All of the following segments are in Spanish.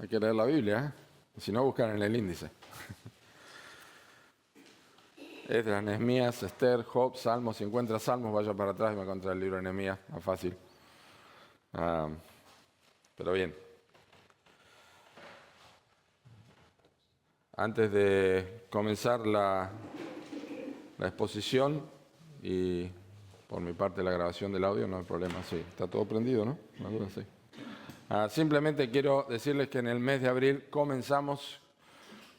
Hay que leer la Biblia, ¿eh? Si no, buscan en el índice. Esdras, Nehemías, Esther, Job, Salmos. Si encuentra Salmos, vaya para atrás y va a encontrar el libro de Nehemías, más fácil. Pero bien. Antes de comenzar la exposición y por mi parte la grabación del audio, no hay problema, sí. Está todo prendido, ¿no? Sí. Simplemente quiero decirles que en el mes de abril continuamos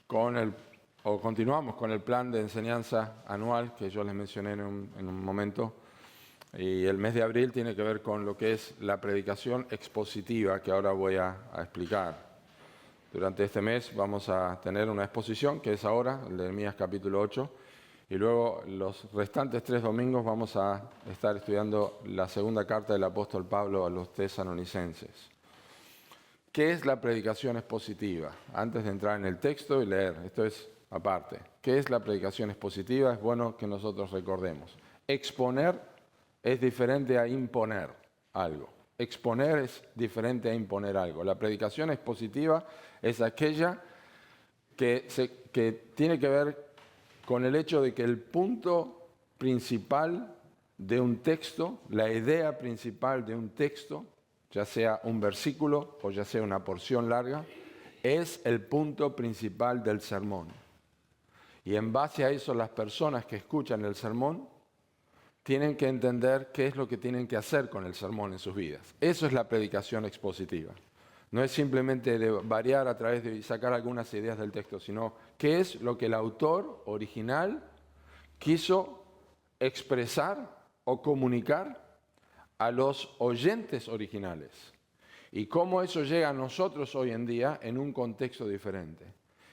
con el plan de enseñanza anual que yo les mencioné en un momento. Y el mes de abril tiene que ver con lo que es la predicación expositiva que ahora voy a explicar. Durante este mes vamos a tener una exposición que es ahora, el de Nehemías capítulo 8. Y luego los restantes 3 domingos vamos a estar estudiando la segunda carta del apóstol Pablo a los tesalonicenses. ¿Qué es la predicación expositiva? Antes de entrar en el texto y leer, esto es aparte. ¿Qué es la predicación expositiva? Es bueno que nosotros recordemos. Exponer es diferente a imponer algo. Exponer es diferente a imponer algo. La predicación expositiva es aquella que tiene que ver con el hecho de que el punto principal de un texto, la idea principal de un texto, ya sea un versículo o ya sea una porción larga, es el punto principal del sermón. Y en base a eso, las personas que escuchan el sermón tienen que entender qué es lo que tienen que hacer con el sermón en sus vidas. Eso es la predicación expositiva. No es simplemente de variar a través de sacar algunas ideas del texto, sino qué es lo que el autor original quiso expresar o comunicar a los oyentes originales. Y cómo eso llega a nosotros hoy en día en un contexto diferente.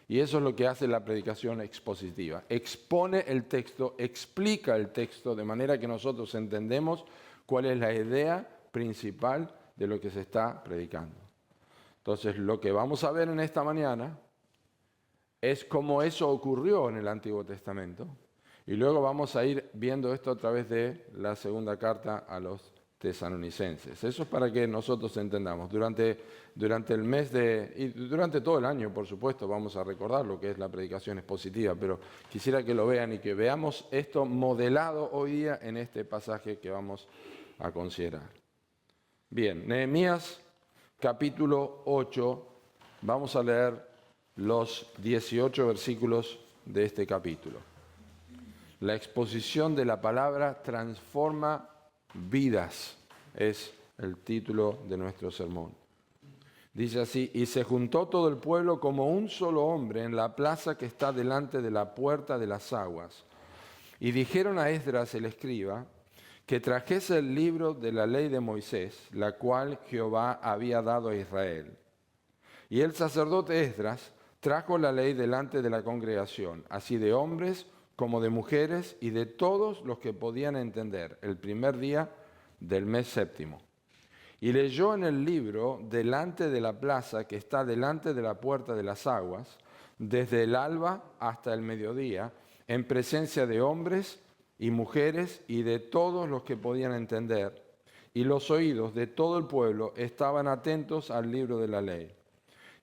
Y eso es lo que hace la predicación expositiva. Expone el texto, explica el texto de manera que nosotros entendemos cuál es la idea principal de lo que se está predicando. Entonces, lo que vamos a ver en esta mañana es cómo eso ocurrió en el Antiguo Testamento. Y luego vamos a ir viendo esto a través de la segunda carta a los tesalonicenses. Eso es para que nosotros entendamos. Durante el mes y durante todo el año, por supuesto, vamos a recordar lo que es la predicación expositiva, pero quisiera que lo vean y que veamos esto modelado hoy día en este pasaje que vamos a considerar. Bien, Nehemías capítulo 8, vamos a leer los 18 versículos de este capítulo. La exposición de la palabra transforma vidas, es el título de nuestro sermón. Dice así: y se juntó todo el pueblo como un solo hombre en la plaza que está delante de la puerta de las aguas. Y dijeron a Esdras el escriba que trajese el libro de la ley de Moisés, la cual Jehová había dado a Israel. Y el sacerdote Esdras trajo la ley delante de la congregación, así de hombres como de mujeres y de todos los que podían entender, el primer día del mes séptimo. Y leyó en el libro delante de la plaza que está delante de la puerta de las aguas, desde el alba hasta el mediodía, en presencia de hombres y mujeres y de todos los que podían entender. Y los oídos de todo el pueblo estaban atentos al libro de la ley.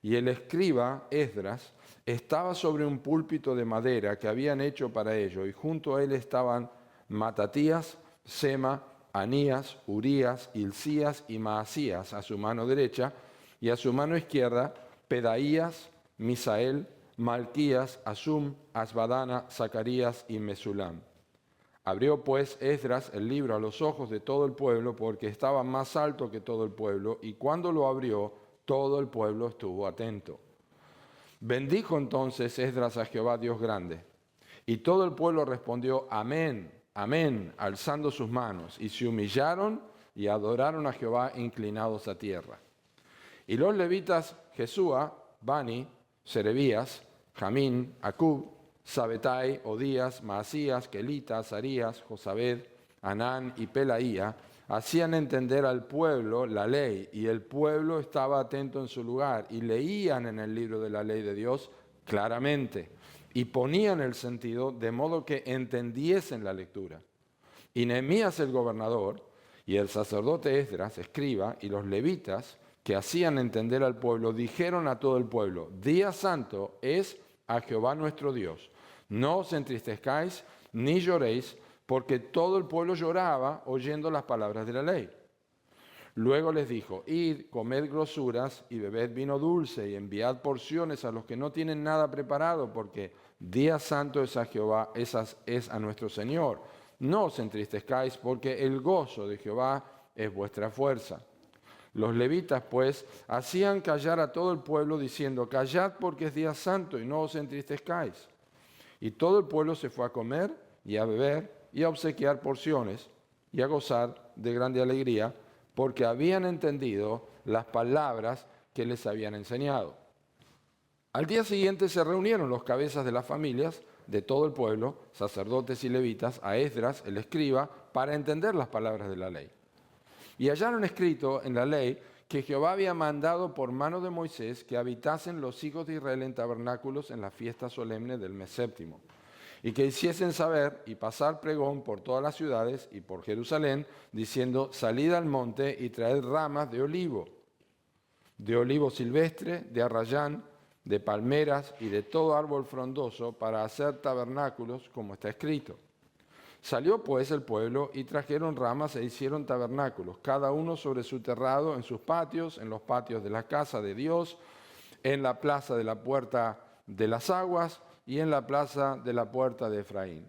Y el escriba Esdras estaba sobre un púlpito de madera que habían hecho para ello, y junto a él estaban Matatías, Sema, Anías, Urías, Hilcías y Maasías a su mano derecha, y a su mano izquierda Pedaías, Misael, Malquías, Asum, Asbadana, Zacarías y Mesulam. Abrió pues Esdras el libro a los ojos de todo el pueblo, porque estaba más alto que todo el pueblo, y cuando lo abrió, todo el pueblo estuvo atento. Bendijo entonces Esdras a Jehová Dios grande. Y todo el pueblo respondió: amén, amén, alzando sus manos. Y se humillaron y adoraron a Jehová inclinados a tierra. Y los levitas Jesúa, Bani, Serebías, Jamín, Acub, Sabetai, Odías, Maasías, Kelita, Azarías, Josabed, Anán y Pelaía hacían entender al pueblo la ley, y el pueblo estaba atento en su lugar, y leían en el libro de la ley de Dios claramente, y ponían el sentido de modo que entendiesen la lectura. Y Nehemías el gobernador, y el sacerdote Esdras, escriba, y los levitas, que hacían entender al pueblo, dijeron a todo el pueblo: día santo es a Jehová nuestro Dios. No os entristezcáis ni lloréis, porque todo el pueblo lloraba oyendo las palabras de la ley. Luego les dijo: id, comed grosuras y bebed vino dulce y enviad porciones a los que no tienen nada preparado, porque día santo es a Jehová, es a nuestro Señor. No os entristezcáis, porque el gozo de Jehová es vuestra fuerza. Los levitas, pues, hacían callar a todo el pueblo, diciendo: callad, porque es día santo, y no os entristezcáis. Y todo el pueblo se fue a comer y a beber y a obsequiar porciones y a gozar de grande alegría, porque habían entendido las palabras que les habían enseñado. Al día siguiente se reunieron los cabezas de las familias de todo el pueblo, sacerdotes y levitas, a Esdras, el escriba, para entender las palabras de la ley. Y hallaron escrito en la ley que Jehová había mandado por mano de Moisés que habitasen los hijos de Israel en tabernáculos en la fiesta solemne del mes séptimo, y que hiciesen saber y pasar pregón por todas las ciudades y por Jerusalén, diciendo: salid al monte y traed ramas de olivo silvestre, de arrayán, de palmeras y de todo árbol frondoso, para hacer tabernáculos, como está escrito. Salió pues el pueblo y trajeron ramas e hicieron tabernáculos, cada uno sobre su terrado, en sus patios, en los patios de la casa de Dios, en la plaza de la puerta de las aguas y en la plaza de la puerta de Efraín.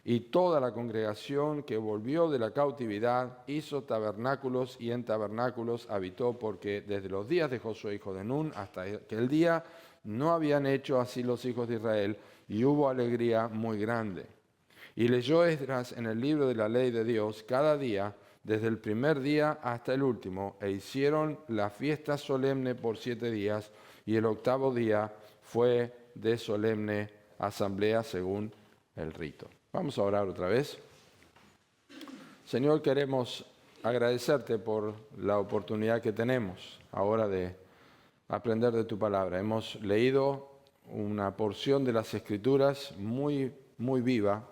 Y toda la congregación que volvió de la cautividad hizo tabernáculos y en tabernáculos habitó, porque desde los días de Josué hijo de Nun hasta aquel día no habían hecho así los hijos de Israel, y hubo alegría muy grande. Y leyó Esdras en el libro de la ley de Dios cada día, desde el primer día hasta el último, e hicieron la fiesta solemne por 7 días, y el octavo día fue de solemne asamblea según el rito. Vamos a orar otra vez. Señor, queremos agradecerte por la oportunidad que tenemos ahora de aprender de tu palabra. Hemos leído una porción de las Escrituras muy, muy viva,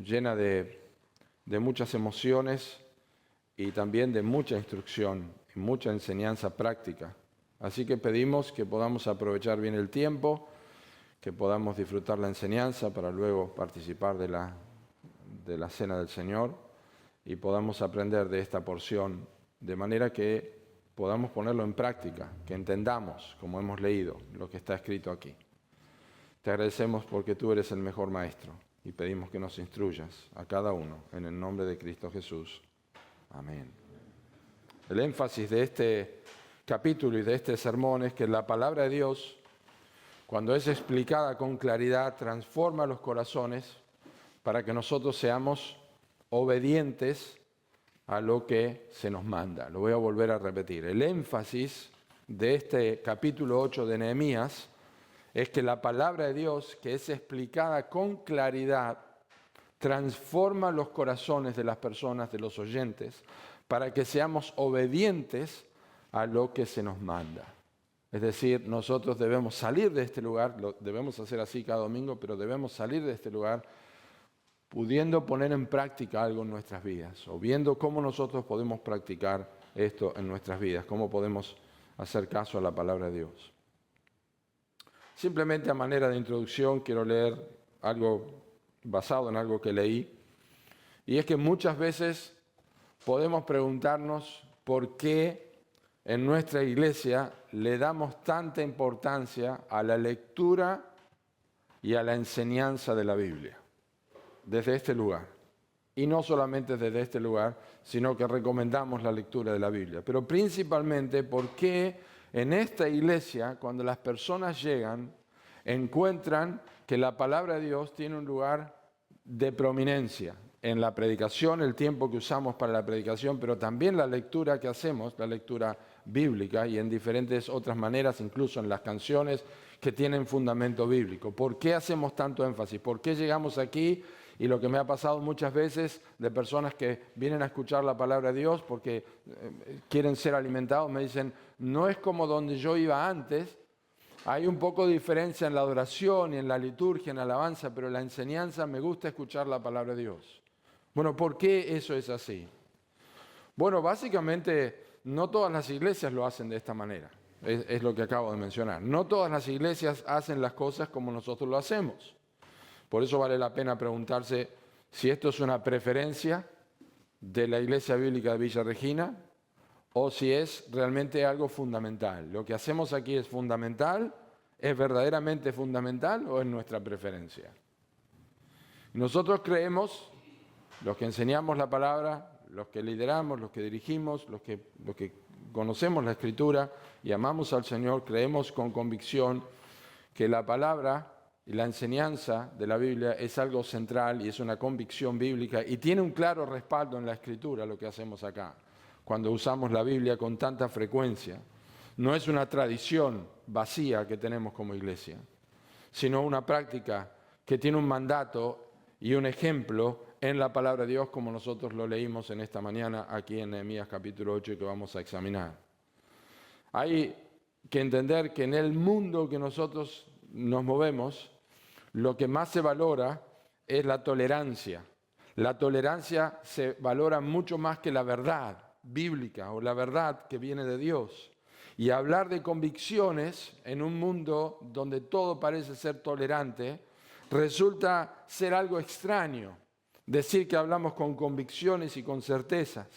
llena de muchas emociones y también de mucha instrucción y mucha enseñanza práctica. Así que pedimos que podamos aprovechar bien el tiempo, que podamos disfrutar la enseñanza para luego participar de la cena del Señor y podamos aprender de esta porción de manera que podamos ponerlo en práctica, que entendamos, como hemos leído, lo que está escrito aquí. Te agradecemos porque tú eres el mejor maestro y pedimos que nos instruyas a cada uno en el nombre de Cristo Jesús. Amén. El énfasis de este capítulo y de este sermón es que la palabra de Dios, cuando es explicada con claridad, transforma los corazones para que nosotros seamos obedientes a lo que se nos manda. Lo voy a volver a repetir. El énfasis de este capítulo 8 de Nehemías es que la palabra de Dios, que es explicada con claridad, transforma los corazones de las personas, de los oyentes, para que seamos obedientes a lo que se nos manda. Es decir, nosotros debemos salir de este lugar, lo debemos hacer así cada domingo, pero debemos salir de este lugar pudiendo poner en práctica algo en nuestras vidas, o viendo cómo nosotros podemos practicar esto en nuestras vidas, cómo podemos hacer caso a la palabra de Dios. Simplemente a manera de introducción quiero leer algo basado en algo que leí, y es que muchas veces podemos preguntarnos por qué en nuestra iglesia le damos tanta importancia a la lectura y a la enseñanza de la Biblia, desde este lugar. Y no solamente desde este lugar, sino que recomendamos la lectura de la Biblia. Pero principalmente porque en esta iglesia, cuando las personas llegan, encuentran que la palabra de Dios tiene un lugar de prominencia en la predicación, el tiempo que usamos para la predicación, pero también la lectura que hacemos, la lectura bíblica, y en diferentes otras maneras, incluso en las canciones que tienen fundamento bíblico. ¿Por qué hacemos tanto énfasis? ¿Por qué llegamos aquí? Y lo que me ha pasado muchas veces de personas que vienen a escuchar la palabra de Dios porque quieren ser alimentados, me dicen: no es como donde yo iba antes, hay un poco de diferencia en la adoración y en la liturgia, en la alabanza, pero en la enseñanza me gusta escuchar la palabra de Dios. Bueno, ¿por qué eso es así? Bueno, básicamente no todas las iglesias lo hacen de esta manera. Es lo que acabo de mencionar. No todas las iglesias hacen las cosas como nosotros lo hacemos. Por eso vale la pena preguntarse si esto es una preferencia de la Iglesia Bíblica de Villa Regina o si es realmente algo fundamental. ¿Lo que hacemos aquí es fundamental? ¿Es verdaderamente fundamental o es nuestra preferencia? Nosotros creemos, los que enseñamos la palabra, los que lideramos, los que dirigimos, los que conocemos la Escritura y amamos al Señor, creemos con convicción que la palabra y la enseñanza de la Biblia es algo central y es una convicción bíblica y tiene un claro respaldo en la Escritura lo que hacemos acá, cuando usamos la Biblia con tanta frecuencia. No es una tradición vacía que tenemos como iglesia, sino una práctica que tiene un mandato y un ejemplo en la palabra de Dios, como nosotros lo leímos en esta mañana aquí en Nehemías capítulo 8 y que vamos a examinar. Hay que entender que en el mundo que nosotros nos movemos, lo que más se valora es la tolerancia. La tolerancia se valora mucho más que la verdad bíblica o la verdad que viene de Dios. Y hablar de convicciones en un mundo donde todo parece ser tolerante resulta ser algo extraño. Decir que hablamos con convicciones y con certezas.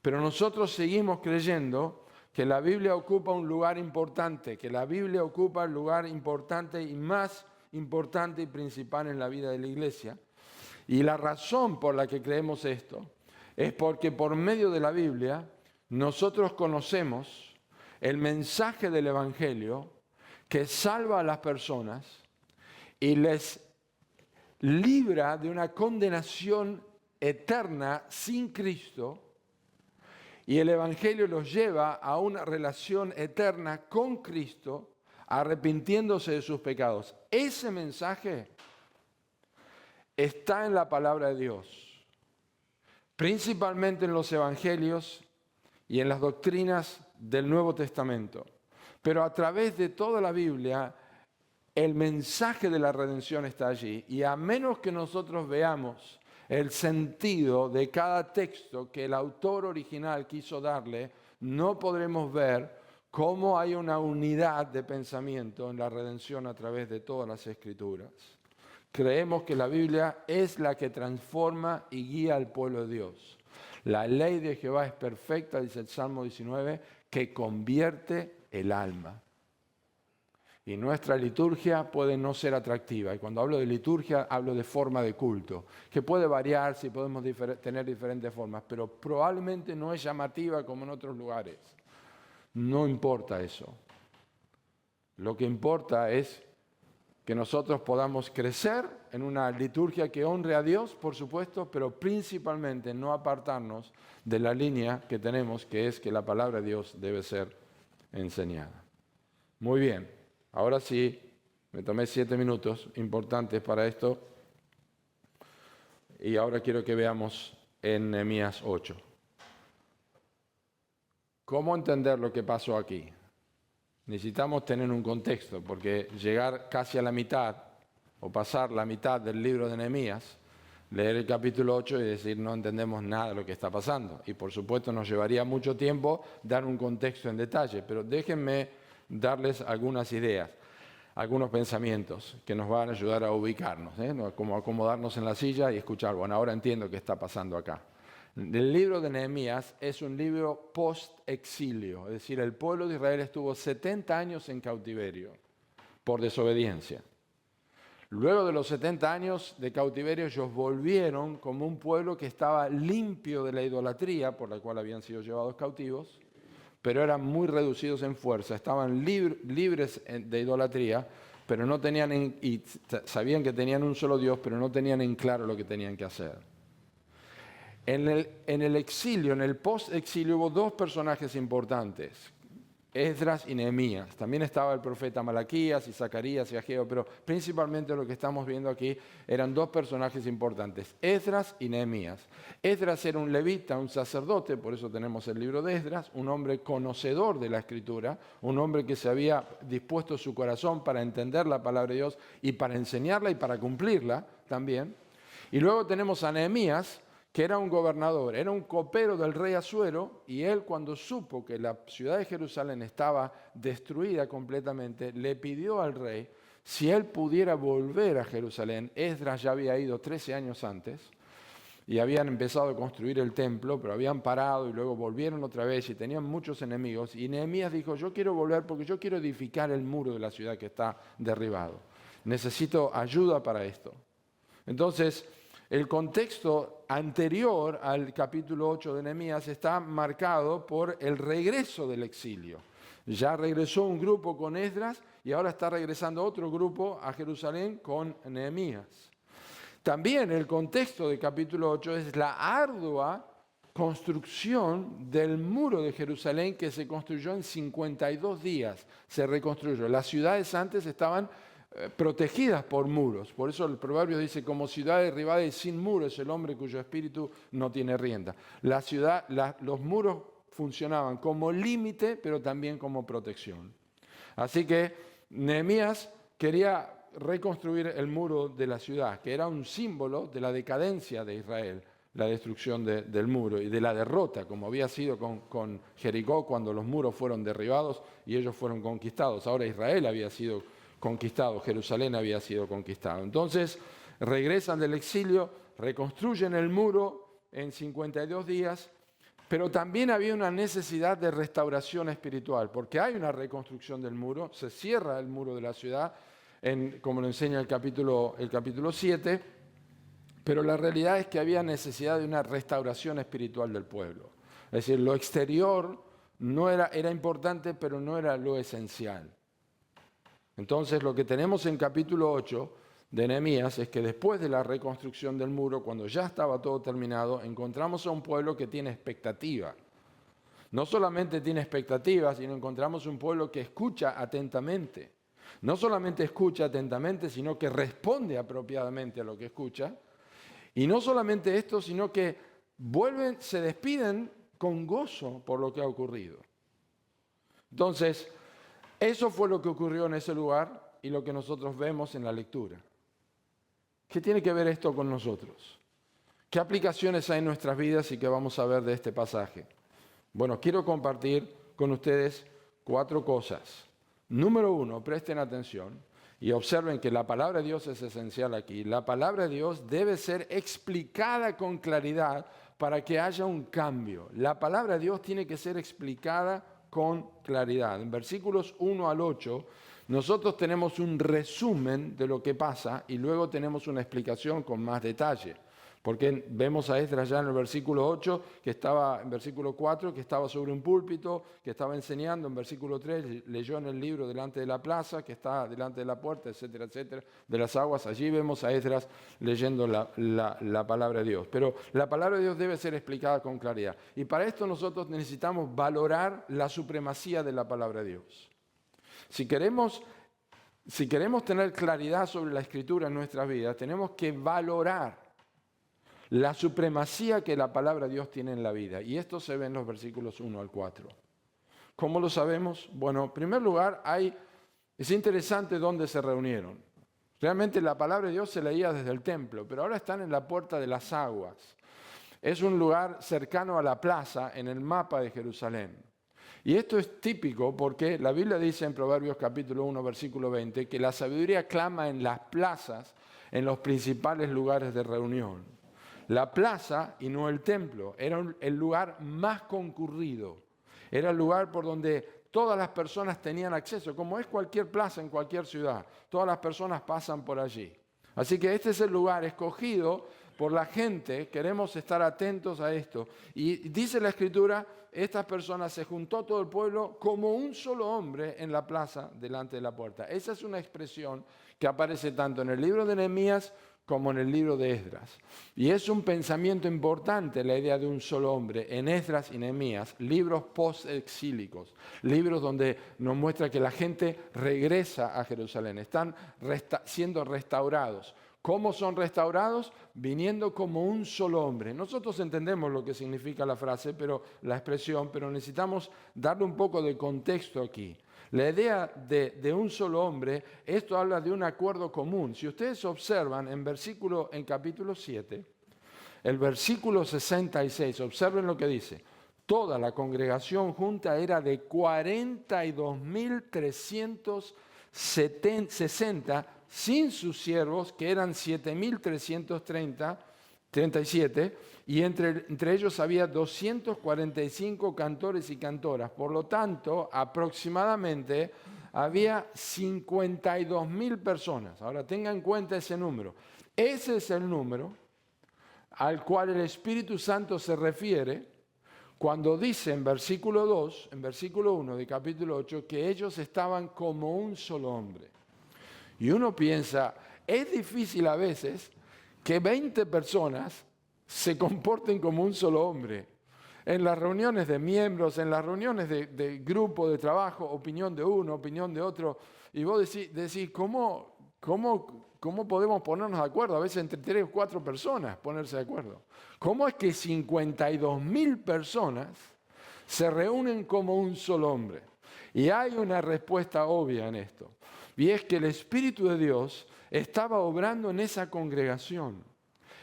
Pero nosotros seguimos creyendo que la Biblia ocupa un lugar importante, que la Biblia ocupa el lugar importante y más importante y principal en la vida de la iglesia. Y la razón por la que creemos esto es porque por medio de la Biblia nosotros conocemos el mensaje del Evangelio que salva a las personas y les libra de una condenación eterna sin Cristo, y el Evangelio los lleva a una relación eterna con Cristo, arrepintiéndose de sus pecados. Ese mensaje está en la palabra de Dios, principalmente en los Evangelios y en las doctrinas del Nuevo Testamento. Pero a través de toda la Biblia, el mensaje de la redención está allí. Y a menos que nosotros veamos el sentido de cada texto que el autor original quiso darle, no podremos ver cómo hay una unidad de pensamiento en la redención a través de todas las Escrituras. Creemos que la Biblia es la que transforma y guía al pueblo de Dios. La ley de Jehová es perfecta, dice el Salmo 19, que convierte el alma. Y nuestra liturgia puede no ser atractiva. Y cuando hablo de liturgia, hablo de forma de culto, que puede variar si podemos tener diferentes formas, pero probablemente no es llamativa como en otros lugares. No importa eso. Lo que importa es que nosotros podamos crecer en una liturgia que honre a Dios, por supuesto, pero principalmente no apartarnos de la línea que tenemos, que es que la palabra de Dios debe ser enseñada. Muy bien, ahora sí, me tomé 7 minutos importantes para esto y ahora quiero que veamos en Nehemías 8. ¿Cómo entender lo que pasó aquí? Necesitamos tener un contexto, porque llegar casi a la mitad, o pasar la mitad del libro de Nehemías, leer el capítulo 8 y decir no entendemos nada de lo que está pasando. Y por supuesto nos llevaría mucho tiempo dar un contexto en detalle, pero déjenme darles algunas ideas, algunos pensamientos que nos van a ayudar a ubicarnos, como acomodarnos en la silla y escuchar, bueno, ahora entiendo qué está pasando acá. El libro de Nehemías es un libro post-exilio, es decir, el pueblo de Israel estuvo 70 años en cautiverio por desobediencia. Luego de los 70 años de cautiverio, ellos volvieron como un pueblo que estaba limpio de la idolatría por la cual habían sido llevados cautivos, pero eran muy reducidos en fuerza, estaban libres de idolatría, pero no tenían y sabían que tenían un solo Dios, pero no tenían en claro lo que tenían que hacer. En el exilio, en el post-exilio, hubo 2 personajes importantes, Esdras y Nehemías. También estaba el profeta Malaquías y Zacarías y Ageo, pero principalmente lo que estamos viendo aquí eran 2 personajes importantes, Esdras y Nehemías. Esdras era un levita, un sacerdote, por eso tenemos el libro de Esdras, un hombre conocedor de la Escritura, un hombre que se había dispuesto su corazón para entender la palabra de Dios y para enseñarla y para cumplirla también. Y luego tenemos a Nehemías, que era un gobernador, era un copero del rey Asuero, y él cuando supo que la ciudad de Jerusalén estaba destruida completamente, le pidió al rey si él pudiera volver a Jerusalén. Esdras ya había ido 13 años antes, y habían empezado a construir el templo, pero habían parado y luego volvieron otra vez y tenían muchos enemigos. Y Nehemías dijo, yo quiero volver porque yo quiero edificar el muro de la ciudad que está derribado. Necesito ayuda para esto. Entonces, el contexto anterior al capítulo 8 de Nehemías está marcado por el regreso del exilio. Ya regresó un grupo con Esdras y ahora está regresando otro grupo a Jerusalén con Nehemías. También el contexto del capítulo 8 es la ardua construcción del muro de Jerusalén que se construyó en 52 días. Se reconstruyó. Las ciudades antes estaban protegidas por muros. Por eso el proverbio dice, como ciudad derribada y sin muros, el hombre cuyo espíritu no tiene rienda. Los muros funcionaban como límite, pero también como protección. Así que Nehemías quería reconstruir el muro de la ciudad, que era un símbolo de la decadencia de Israel, la destrucción del muro y de la derrota, como había sido con Jericó cuando los muros fueron derribados y ellos fueron conquistados. Ahora Israel había sido conquistado, Jerusalén había sido conquistado. Entonces regresan del exilio, reconstruyen el muro en 52 días, pero también había una necesidad de restauración espiritual, porque hay una reconstrucción del muro, se cierra el muro de la ciudad, como lo enseña el capítulo 7, pero la realidad es que había necesidad de una restauración espiritual del pueblo. Es decir, lo exterior era importante, pero no era lo esencial. Entonces, lo que tenemos en capítulo 8 de Nehemías es que después de la reconstrucción del muro, cuando ya estaba todo terminado, encontramos a un pueblo que tiene expectativa. No solamente tiene expectativa, sino encontramos un pueblo que escucha atentamente. No solamente escucha atentamente, sino que responde apropiadamente a lo que escucha. Y no solamente esto, sino que se despiden con gozo por lo que ha ocurrido. Entonces, eso fue lo que ocurrió en ese lugar y lo que nosotros vemos en la lectura. ¿Qué tiene que ver esto con nosotros? ¿Qué aplicaciones hay en nuestras vidas y qué vamos a ver de este pasaje? Bueno, quiero compartir con ustedes 4 cosas. Número 1, presten atención y observen que la palabra de Dios es esencial aquí. La palabra de Dios debe ser explicada con claridad para que haya un cambio. La palabra de Dios tiene que ser explicada con claridad. En versículos 1 al 8, nosotros tenemos un resumen de lo que pasa y luego tenemos una explicación con más detalle. Porque vemos a Esdras ya en el versículo 8, en versículo 4, que estaba sobre un púlpito, que estaba enseñando, en versículo 3 leyó en el libro delante de la plaza, que está delante de la puerta, etcétera, etcétera, de las aguas. Allí vemos a Esdras leyendo la palabra de Dios. Pero la palabra de Dios debe ser explicada con claridad. Y para esto nosotros necesitamos valorar la supremacía de la palabra de Dios. Si queremos tener claridad sobre la Escritura en nuestras vidas, tenemos que valorar la supremacía que la palabra de Dios tiene en la vida. Y esto se ve en los versículos 1 al 4. ¿Cómo lo sabemos? Bueno, en primer lugar, es interesante dónde se reunieron. Realmente la palabra de Dios se leía desde el templo, pero ahora están en la puerta de las aguas. Es un lugar cercano a la plaza en el mapa de Jerusalén. Y esto es típico porque la Biblia dice en Proverbios capítulo 1, versículo 20, que la sabiduría clama en las plazas, en los principales lugares de reunión. La plaza y no el templo era el lugar más concurrido. Era el lugar por donde todas las personas tenían acceso, como es cualquier plaza en cualquier ciudad. Todas las personas pasan por allí. Así que este es el lugar escogido por la gente. Queremos estar atentos a esto. Y dice la Escritura, estas personas se juntó todo el pueblo como un solo hombre en la plaza delante de la puerta. Esa es una expresión que aparece tanto en el libro de Nehemías como en el libro de Esdras. Y es un pensamiento importante la idea de un solo hombre en Esdras y Nehemías, libros post-exílicos, libros donde nos muestra que la gente regresa a Jerusalén, están siendo restaurados. ¿Cómo son restaurados? Viniendo como un solo hombre. Nosotros entendemos lo que significa la frase, la expresión, pero necesitamos darle un poco de contexto aquí. La idea de un solo hombre, esto habla de un acuerdo común. Si ustedes observan en capítulo 7, El versículo 66, observen lo que dice. Toda la congregación junta era de 42.360, sin sus siervos, que eran 7.337, y entre ellos había 245 cantores y cantoras. Por lo tanto, aproximadamente había 52.000 personas. Ahora tengan en cuenta ese número. Ese es el número al cual el Espíritu Santo se refiere cuando dice en versículo 2, en versículo 1 de capítulo 8, que ellos estaban como un solo hombre. Y uno piensa, es difícil a veces que 20 personas se comporten como un solo hombre. En las reuniones de miembros, en las reuniones de grupo de trabajo, opinión de uno, opinión de otro, y vos decís ¿cómo podemos ponernos de acuerdo? A veces entre 3 o 4 personas ponerse de acuerdo. ¿Cómo es que 52.000 personas se reúnen como un solo hombre? Y hay una respuesta obvia en esto. Y es que el Espíritu de Dios estaba obrando en esa congregación.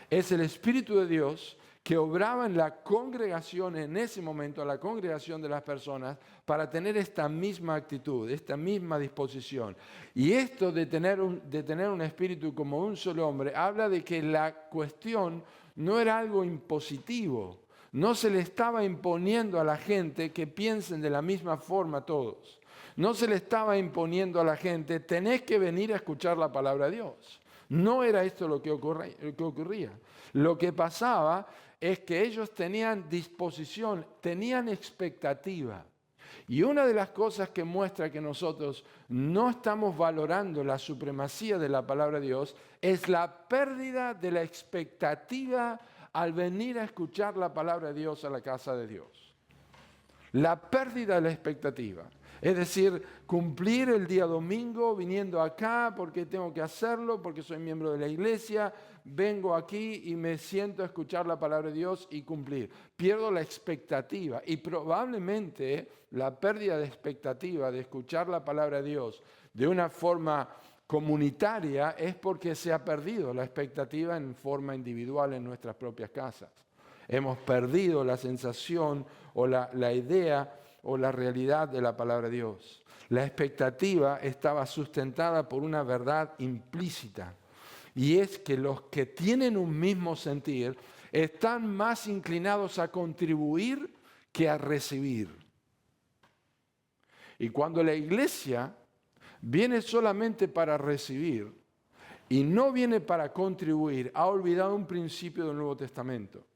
Es el Espíritu de Dios que obraba en la congregación en ese momento, la congregación de las personas, para tener esta misma actitud, esta misma disposición. Y esto de tener un espíritu como un solo hombre, habla de que la cuestión no era algo impositivo. No se le estaba imponiendo a la gente que piensen de la misma forma todos. No se le estaba imponiendo a la gente, tenés que venir a escuchar la palabra de Dios. No era esto lo que ocurría. Lo que pasaba es que ellos tenían disposición, tenían expectativa. Y una de las cosas que muestra que nosotros no estamos valorando la supremacía de la palabra de Dios es la pérdida de la expectativa al venir a escuchar la palabra de Dios a la casa de Dios. La pérdida de la expectativa. Es decir, cumplir el día domingo viniendo acá porque tengo que hacerlo, porque soy miembro de la iglesia, vengo aquí y me siento a escuchar la palabra de Dios y cumplir. Pierdo la expectativa y probablemente la pérdida de expectativa de escuchar la palabra de Dios de una forma comunitaria es porque se ha perdido la expectativa en forma individual en nuestras propias casas. Hemos perdido la sensación o la idea o la realidad de la palabra de Dios. La expectativa estaba sustentada por una verdad implícita, y es que los que tienen un mismo sentir están más inclinados a contribuir que a recibir. Y cuando la iglesia viene solamente para recibir y no viene para contribuir, ha olvidado un principio del Nuevo Testamento.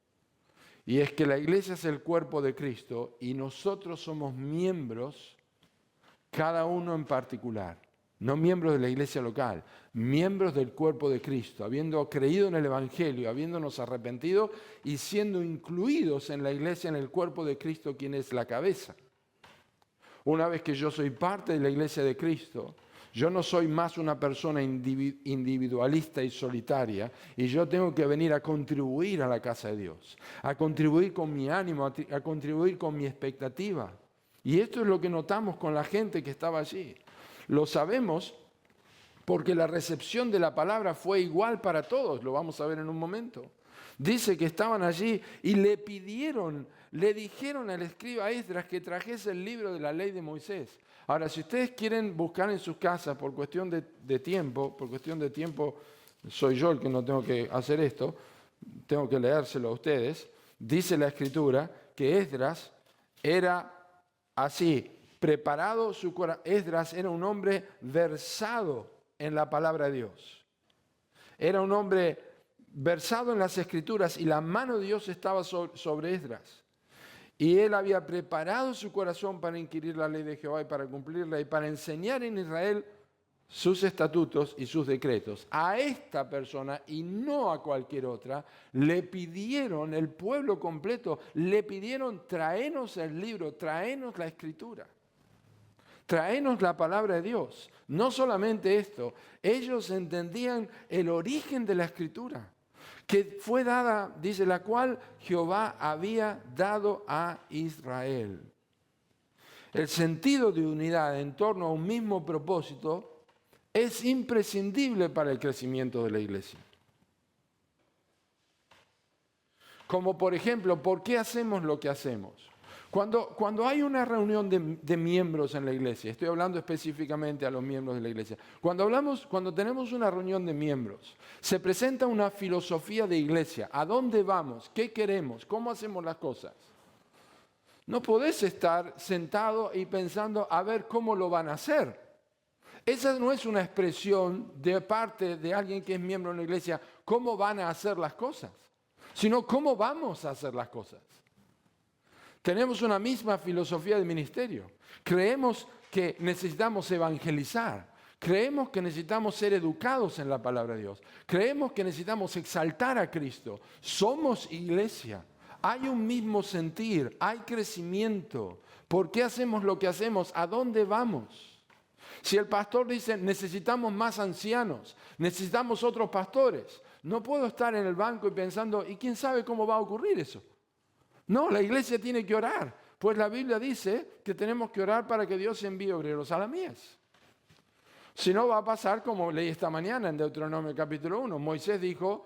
Y es que la iglesia es el cuerpo de Cristo y nosotros somos miembros, cada uno en particular. No miembros de la iglesia local, miembros del cuerpo de Cristo, habiendo creído en el Evangelio, habiéndonos arrepentido y siendo incluidos en la iglesia, en el cuerpo de Cristo, quien es la cabeza. Una vez que yo soy parte de la iglesia de Cristo, yo no soy más una persona individualista y solitaria y yo tengo que venir a contribuir a la casa de Dios, a contribuir con mi ánimo, a contribuir con mi expectativa. Y esto es lo que notamos con la gente que estaba allí. Lo sabemos porque la recepción de la palabra fue igual para todos, lo vamos a ver en un momento. Dice que estaban allí y le dijeron al escriba Esdras que trajese el libro de la ley de Moisés. Ahora, si ustedes quieren buscar en sus casas por cuestión de tiempo, soy yo el que no tengo que hacer esto, tengo que leérselo a ustedes, dice la Escritura que Esdras era así, preparado su corazón. Esdras era un hombre versado en la palabra de Dios. Era un hombre versado en las Escrituras y la mano de Dios estaba sobre Esdras. Y él había preparado su corazón para inquirir la ley de Jehová y para cumplirla y para enseñar en Israel sus estatutos y sus decretos. A esta persona y no a cualquier otra le pidieron, el pueblo completo, le pidieron tráenos el libro, tráenos la Escritura. Tráenos la palabra de Dios. No solamente esto, ellos entendían el origen de la Escritura, que fue dada, dice, la cual Jehová había dado a Israel. El sentido de unidad en torno a un mismo propósito es imprescindible para el crecimiento de la iglesia. Como por ejemplo, ¿por qué hacemos lo que hacemos? Cuando hay una reunión de miembros en la iglesia, estoy hablando específicamente a los miembros de la iglesia, cuando tenemos una reunión de miembros, se presenta una filosofía de iglesia, ¿a dónde vamos? ¿Qué queremos? ¿Cómo hacemos las cosas? No podés estar sentado y pensando a ver cómo lo van a hacer. Esa no es una expresión de parte de alguien que es miembro de la iglesia, cómo van a hacer las cosas, sino cómo vamos a hacer las cosas. Tenemos una misma filosofía de ministerio. Creemos que necesitamos evangelizar. Creemos que necesitamos ser educados en la palabra de Dios. Creemos que necesitamos exaltar a Cristo. Somos iglesia. Hay un mismo sentir, hay crecimiento. ¿Por qué hacemos lo que hacemos? ¿A dónde vamos? Si el pastor dice, necesitamos más ancianos, necesitamos otros pastores, no puedo estar en el banco y pensando, ¿y quién sabe cómo va a ocurrir eso? No, la iglesia tiene que orar, pues la Biblia dice que tenemos que orar para que Dios envíe obreros a la mies. Si no, va a pasar como leí esta mañana en Deuteronomio capítulo 1. Moisés dijo,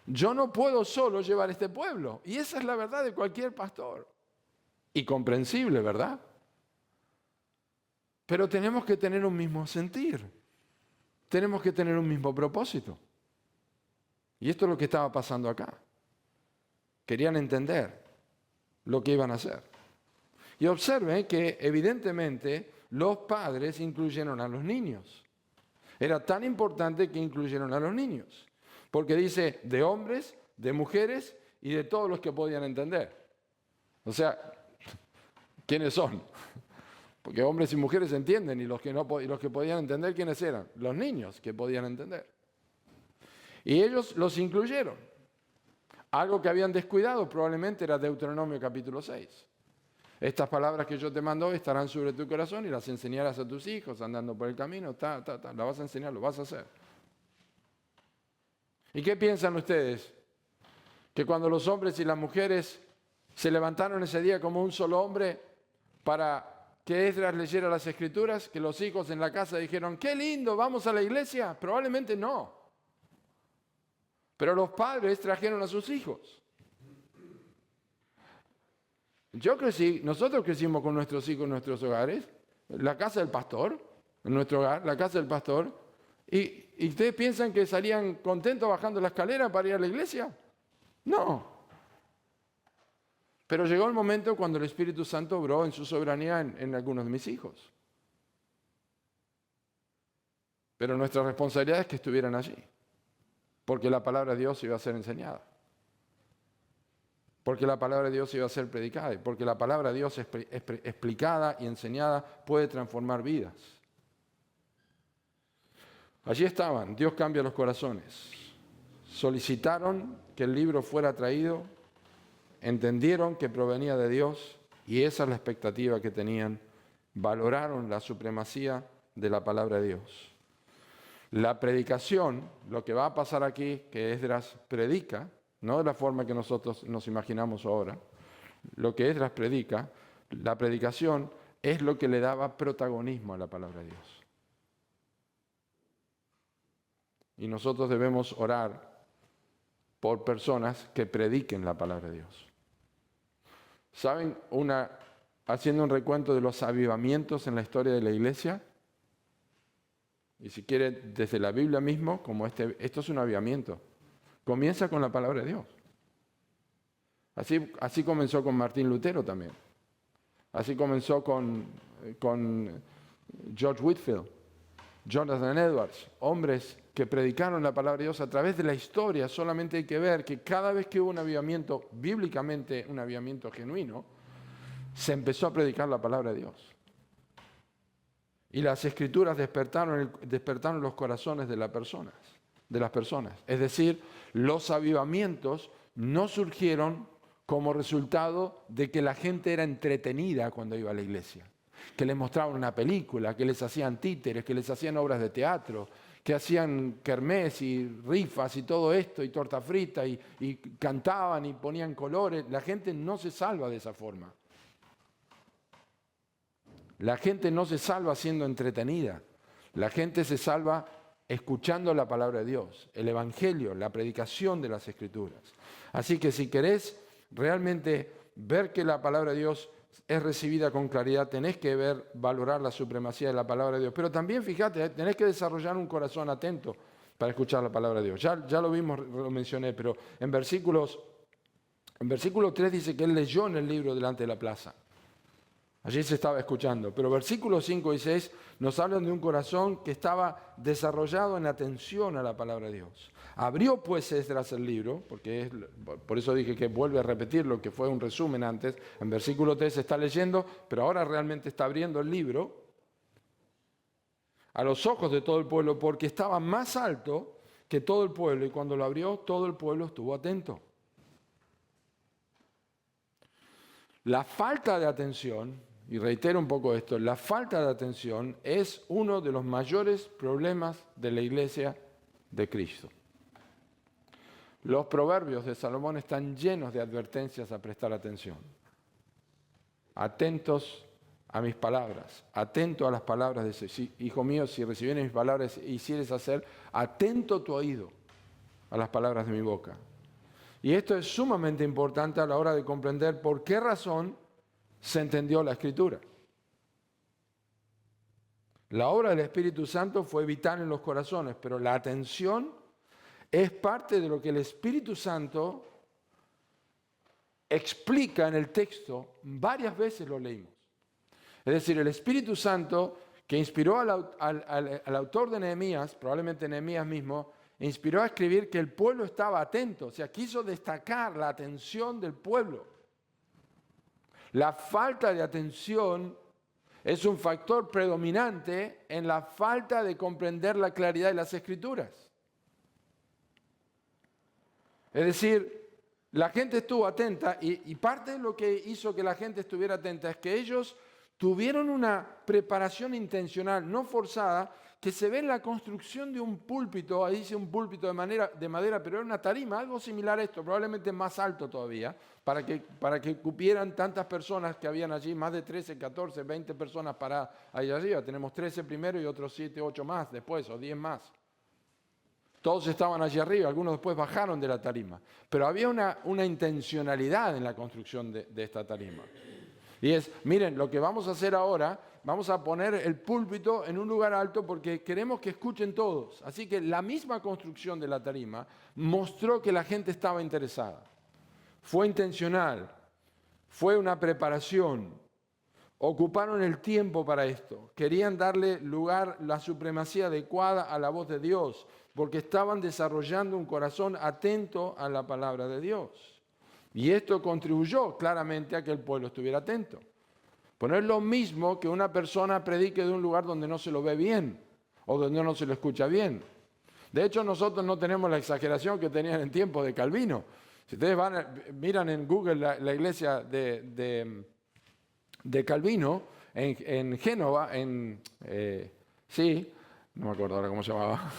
yo no puedo solo llevar este pueblo. Y esa es la verdad de cualquier pastor. Y comprensible, ¿verdad? Pero tenemos que tener un mismo sentir. Tenemos que tener un mismo propósito. Y esto es lo que estaba pasando acá. Querían entender lo que iban a hacer. Y observen que evidentemente los padres incluyeron a los niños. Era tan importante que incluyeron a los niños. Porque dice de hombres, de mujeres y de todos los que podían entender. O sea, ¿quiénes son? Porque hombres y mujeres entienden y los que podían entender, ¿quiénes eran? Los niños que podían entender. Y ellos los incluyeron. Algo que habían descuidado probablemente era Deuteronomio capítulo 6. Estas palabras que yo te mando hoy estarán sobre tu corazón y las enseñarás a tus hijos andando por el camino. Las vas a enseñar, lo vas a hacer. ¿Y qué piensan ustedes? Que cuando los hombres y las mujeres se levantaron ese día como un solo hombre para que Esdras leyera las Escrituras, que los hijos en la casa dijeron, ¡qué lindo, vamos a la iglesia! Probablemente no. Pero los padres trajeron a sus hijos. Nosotros crecimos con nuestros hijos en nuestros hogares, la casa del pastor, en nuestro hogar, la casa del pastor, y ustedes piensan que salían contentos bajando la escalera para ir a la iglesia. No. Pero llegó el momento cuando el Espíritu Santo obró en su soberanía en algunos de mis hijos. Pero nuestra responsabilidad es que estuvieran allí. Porque la palabra de Dios iba a ser enseñada. Porque la palabra de Dios iba a ser predicada. Y porque la palabra de Dios explicada y enseñada puede transformar vidas. Allí estaban, Dios cambia los corazones. Solicitaron que el libro fuera traído, entendieron que provenía de Dios y esa es la expectativa que tenían. Valoraron la supremacía de la palabra de Dios. La predicación, lo que va a pasar aquí, que Esdras predica, no de la forma que nosotros nos imaginamos ahora, lo que Esdras predica, la predicación es lo que le daba protagonismo a la palabra de Dios. Y nosotros debemos orar por personas que prediquen la palabra de Dios. ¿Saben? Haciendo un recuento de los avivamientos en la historia de la iglesia, y si quiere, desde la Biblia mismo, como esto es un avivamiento. Comienza con la palabra de Dios. Así comenzó con Martín Lutero también. Así comenzó con George Whitefield, Jonathan Edwards, hombres que predicaron la palabra de Dios a través de la historia. Solamente hay que ver que cada vez que hubo un avivamiento, bíblicamente un avivamiento genuino, se empezó a predicar la palabra de Dios. Y las Escrituras despertaron los corazones de las personas. Es decir, los avivamientos no surgieron como resultado de que la gente era entretenida cuando iba a la iglesia. Que les mostraban una película, que les hacían títeres, que les hacían obras de teatro, que hacían kermés y rifas y todo esto, y torta frita, y cantaban y ponían colores. La gente no se salva de esa forma. La gente no se salva siendo entretenida. La gente se salva escuchando la palabra de Dios, el Evangelio, la predicación de las Escrituras. Así que si querés realmente ver que la palabra de Dios es recibida con claridad, tenés que valorar la supremacía de la palabra de Dios. Pero también, fíjate, tenés que desarrollar un corazón atento para escuchar la palabra de Dios. Ya lo vimos, lo mencioné, pero en versículo 3 dice que él leyó en el libro delante de la plaza. Allí se estaba escuchando. Pero versículos 5 y 6 nos hablan de un corazón que estaba desarrollado en atención a la palabra de Dios. Abrió pues Esdras el libro, por eso dije que vuelve a repetir lo que fue un resumen antes. En versículo 3 está leyendo, pero ahora realmente está abriendo el libro a los ojos de todo el pueblo, porque estaba más alto que todo el pueblo, y cuando lo abrió, todo el pueblo estuvo atento. La falta de atención, y reitero un poco esto, la falta de atención es uno de los mayores problemas de la iglesia de Cristo. Los proverbios de Salomón están llenos de advertencias a prestar atención. Atentos a mis palabras, atento a las palabras de ese. Hijo mío, si recibieres mis palabras y hicieres hacer, atento tu oído a las palabras de mi boca. Y esto es sumamente importante a la hora de comprender por qué razón se entendió la Escritura. La obra del Espíritu Santo fue vital en los corazones, pero la atención es parte de lo que el Espíritu Santo explica en el texto. Varias veces lo leímos. Es decir, el Espíritu Santo que inspiró al autor de Nehemías, probablemente Nehemías mismo, inspiró a escribir que el pueblo estaba atento, o sea, quiso destacar la atención del pueblo. La falta de atención es un factor predominante en la falta de comprender la claridad de las Escrituras. Es decir, la gente estuvo atenta y parte de lo que hizo que la gente estuviera atenta es que ellos tuvieron una preparación intencional, no forzada, que se ve en la construcción de un púlpito. Ahí dice un púlpito de madera, pero era una tarima, algo similar a esto, probablemente más alto todavía, para que cupieran tantas personas que habían allí, más de 13, 14, 20 personas para allá arriba. Tenemos 13 primero y otros 7, 8 más después, o 10 más. Todos estaban allí arriba, algunos después bajaron de la tarima. Pero había una intencionalidad en la construcción de esta tarima. Y es, miren, lo que vamos a hacer ahora, vamos a poner el púlpito en un lugar alto porque queremos que escuchen todos. Así que la misma construcción de la tarima mostró que la gente estaba interesada. Fue intencional, fue una preparación. Ocuparon el tiempo para esto. Querían darle lugar, la supremacía adecuada a la voz de Dios, porque estaban desarrollando un corazón atento a la palabra de Dios. Y esto contribuyó claramente a que el pueblo estuviera atento. Pues no es lo mismo que una persona predique de un lugar donde no se lo ve bien o donde no se lo escucha bien. De hecho, nosotros no tenemos la exageración que tenían en tiempos de Calvino. Si ustedes miran en Google la iglesia de Calvino en Génova, sí, no me acuerdo ahora cómo se llamaba,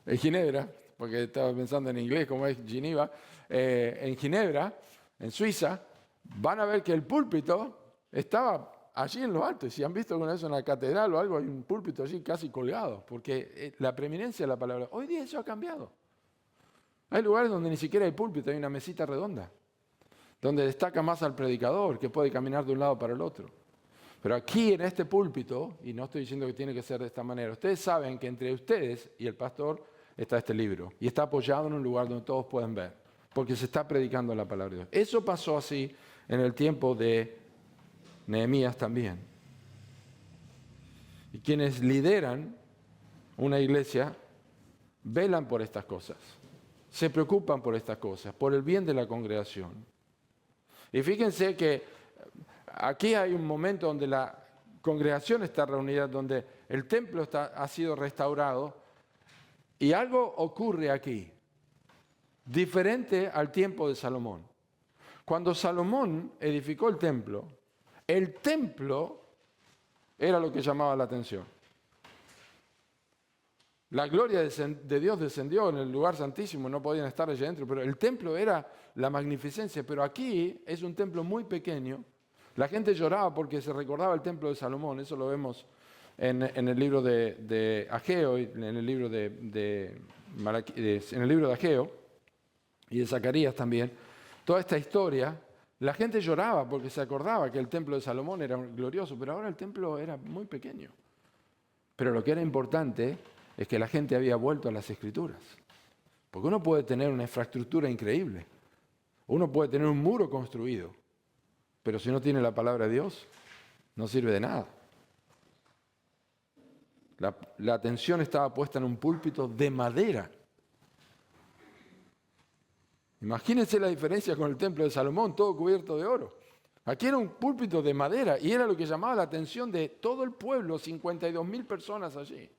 en Ginebra, porque estaba pensando en inglés como es Ginebra, en Ginebra, en Suiza, van a ver que el púlpito estaba allí en lo alto. Y si han visto alguna vez en la catedral o algo, hay un púlpito allí casi colgado, porque la preeminencia de la palabra. Hoy día eso ha cambiado. Hay lugares donde ni siquiera hay púlpito, hay una mesita redonda, donde destaca más al predicador, que puede caminar de un lado para el otro. Pero aquí en este púlpito, y no estoy diciendo que tiene que ser de esta manera, ustedes saben que entre ustedes y el pastor está este libro, y está apoyado en un lugar donde todos pueden ver, porque se está predicando la palabra de Dios. Eso pasó así en el tiempo de Nehemías también. Y quienes lideran una iglesia velan por estas cosas, se preocupan por estas cosas, por el bien de la congregación. Y fíjense que aquí hay un momento donde la congregación está reunida, donde el templo ha sido restaurado, y algo ocurre aquí, diferente al tiempo de Salomón. Cuando Salomón edificó el templo era lo que llamaba la atención. La gloria de Dios descendió en el lugar santísimo, no podían estar allí adentro, pero el templo era la magnificencia. Pero aquí es un templo muy pequeño. La gente lloraba porque se recordaba el templo de Salomón, eso lo vemos en el libro de Ageo, en el libro de Ageo y de Zacarías también, toda esta historia, la gente lloraba porque se acordaba que el templo de Salomón era glorioso, pero ahora el templo era muy pequeño. Pero lo que era importante es que la gente había vuelto a las Escrituras. Porque uno puede tener una infraestructura increíble, uno puede tener un muro construido, pero si no tiene la palabra de Dios, no sirve de nada. La atención estaba puesta en un púlpito de madera. Imagínense la diferencia con el templo de Salomón, todo cubierto de oro. Aquí era un púlpito de madera y era lo que llamaba la atención de todo el pueblo, 52.000 personas allí.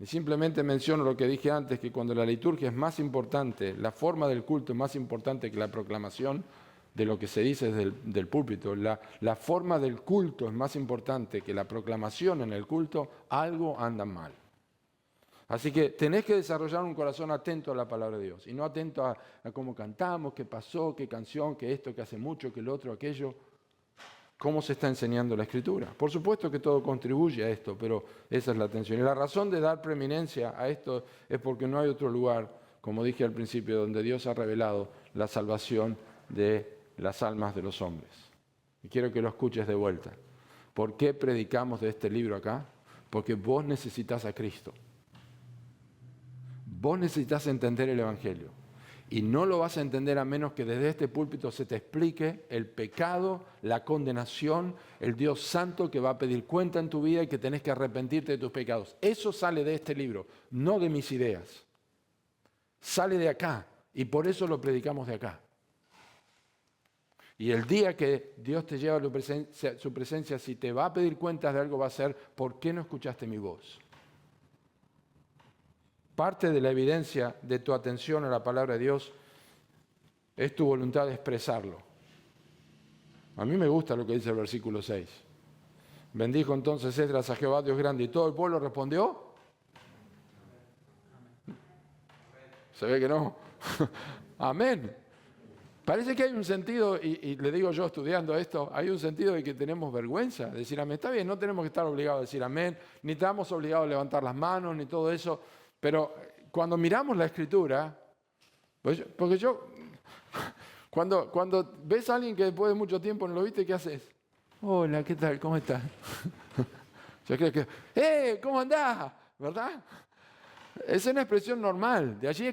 Y simplemente menciono lo que dije antes, que cuando la liturgia es más importante, la forma del culto es más importante que la proclamación de lo que se dice del púlpito, la forma del culto es más importante que la proclamación en el culto, algo anda mal. Así que tenés que desarrollar un corazón atento a la palabra de Dios y no atento a cómo cantamos, qué pasó, qué canción, qué esto, qué hace mucho, qué lo otro, aquello. ¿Cómo se está enseñando la Escritura? Por supuesto que todo contribuye a esto, pero esa es la atención. Y la razón de dar preeminencia a esto es porque no hay otro lugar, como dije al principio, donde Dios ha revelado la salvación de las almas de los hombres. Y quiero que lo escuches de vuelta. ¿Por qué predicamos de este libro acá? Porque vos necesitas a Cristo. Vos necesitas entender el Evangelio. Y no lo vas a entender a menos que desde este púlpito se te explique el pecado, la condenación, el Dios santo que va a pedir cuenta en tu vida y que tenés que arrepentirte de tus pecados. Eso sale de este libro, no de mis ideas. Sale de acá y por eso lo predicamos de acá. Y el día que Dios te lleva a su presencia, si te va a pedir cuentas de algo va a ser, ¿por qué no escuchaste mi voz? Parte de la evidencia de tu atención a la palabra de Dios es tu voluntad de expresarlo. A mí me gusta lo que dice el versículo 6. Bendijo entonces Esdras a Jehová Dios grande y todo el pueblo respondió. Se ve que no. Amén. Parece que hay un sentido, y le digo yo estudiando esto, hay un sentido de que tenemos vergüenza de decir amén. Está bien, no tenemos que estar obligados a decir amén, ni estamos obligados a levantar las manos, ni todo eso. Pero cuando miramos la Escritura, porque cuando ves a alguien que después de mucho tiempo no lo viste, ¿qué haces? Hola, ¿qué tal? ¿Cómo estás? Yo creo que, ¿cómo andás? ¿Verdad? Es una expresión normal. De allí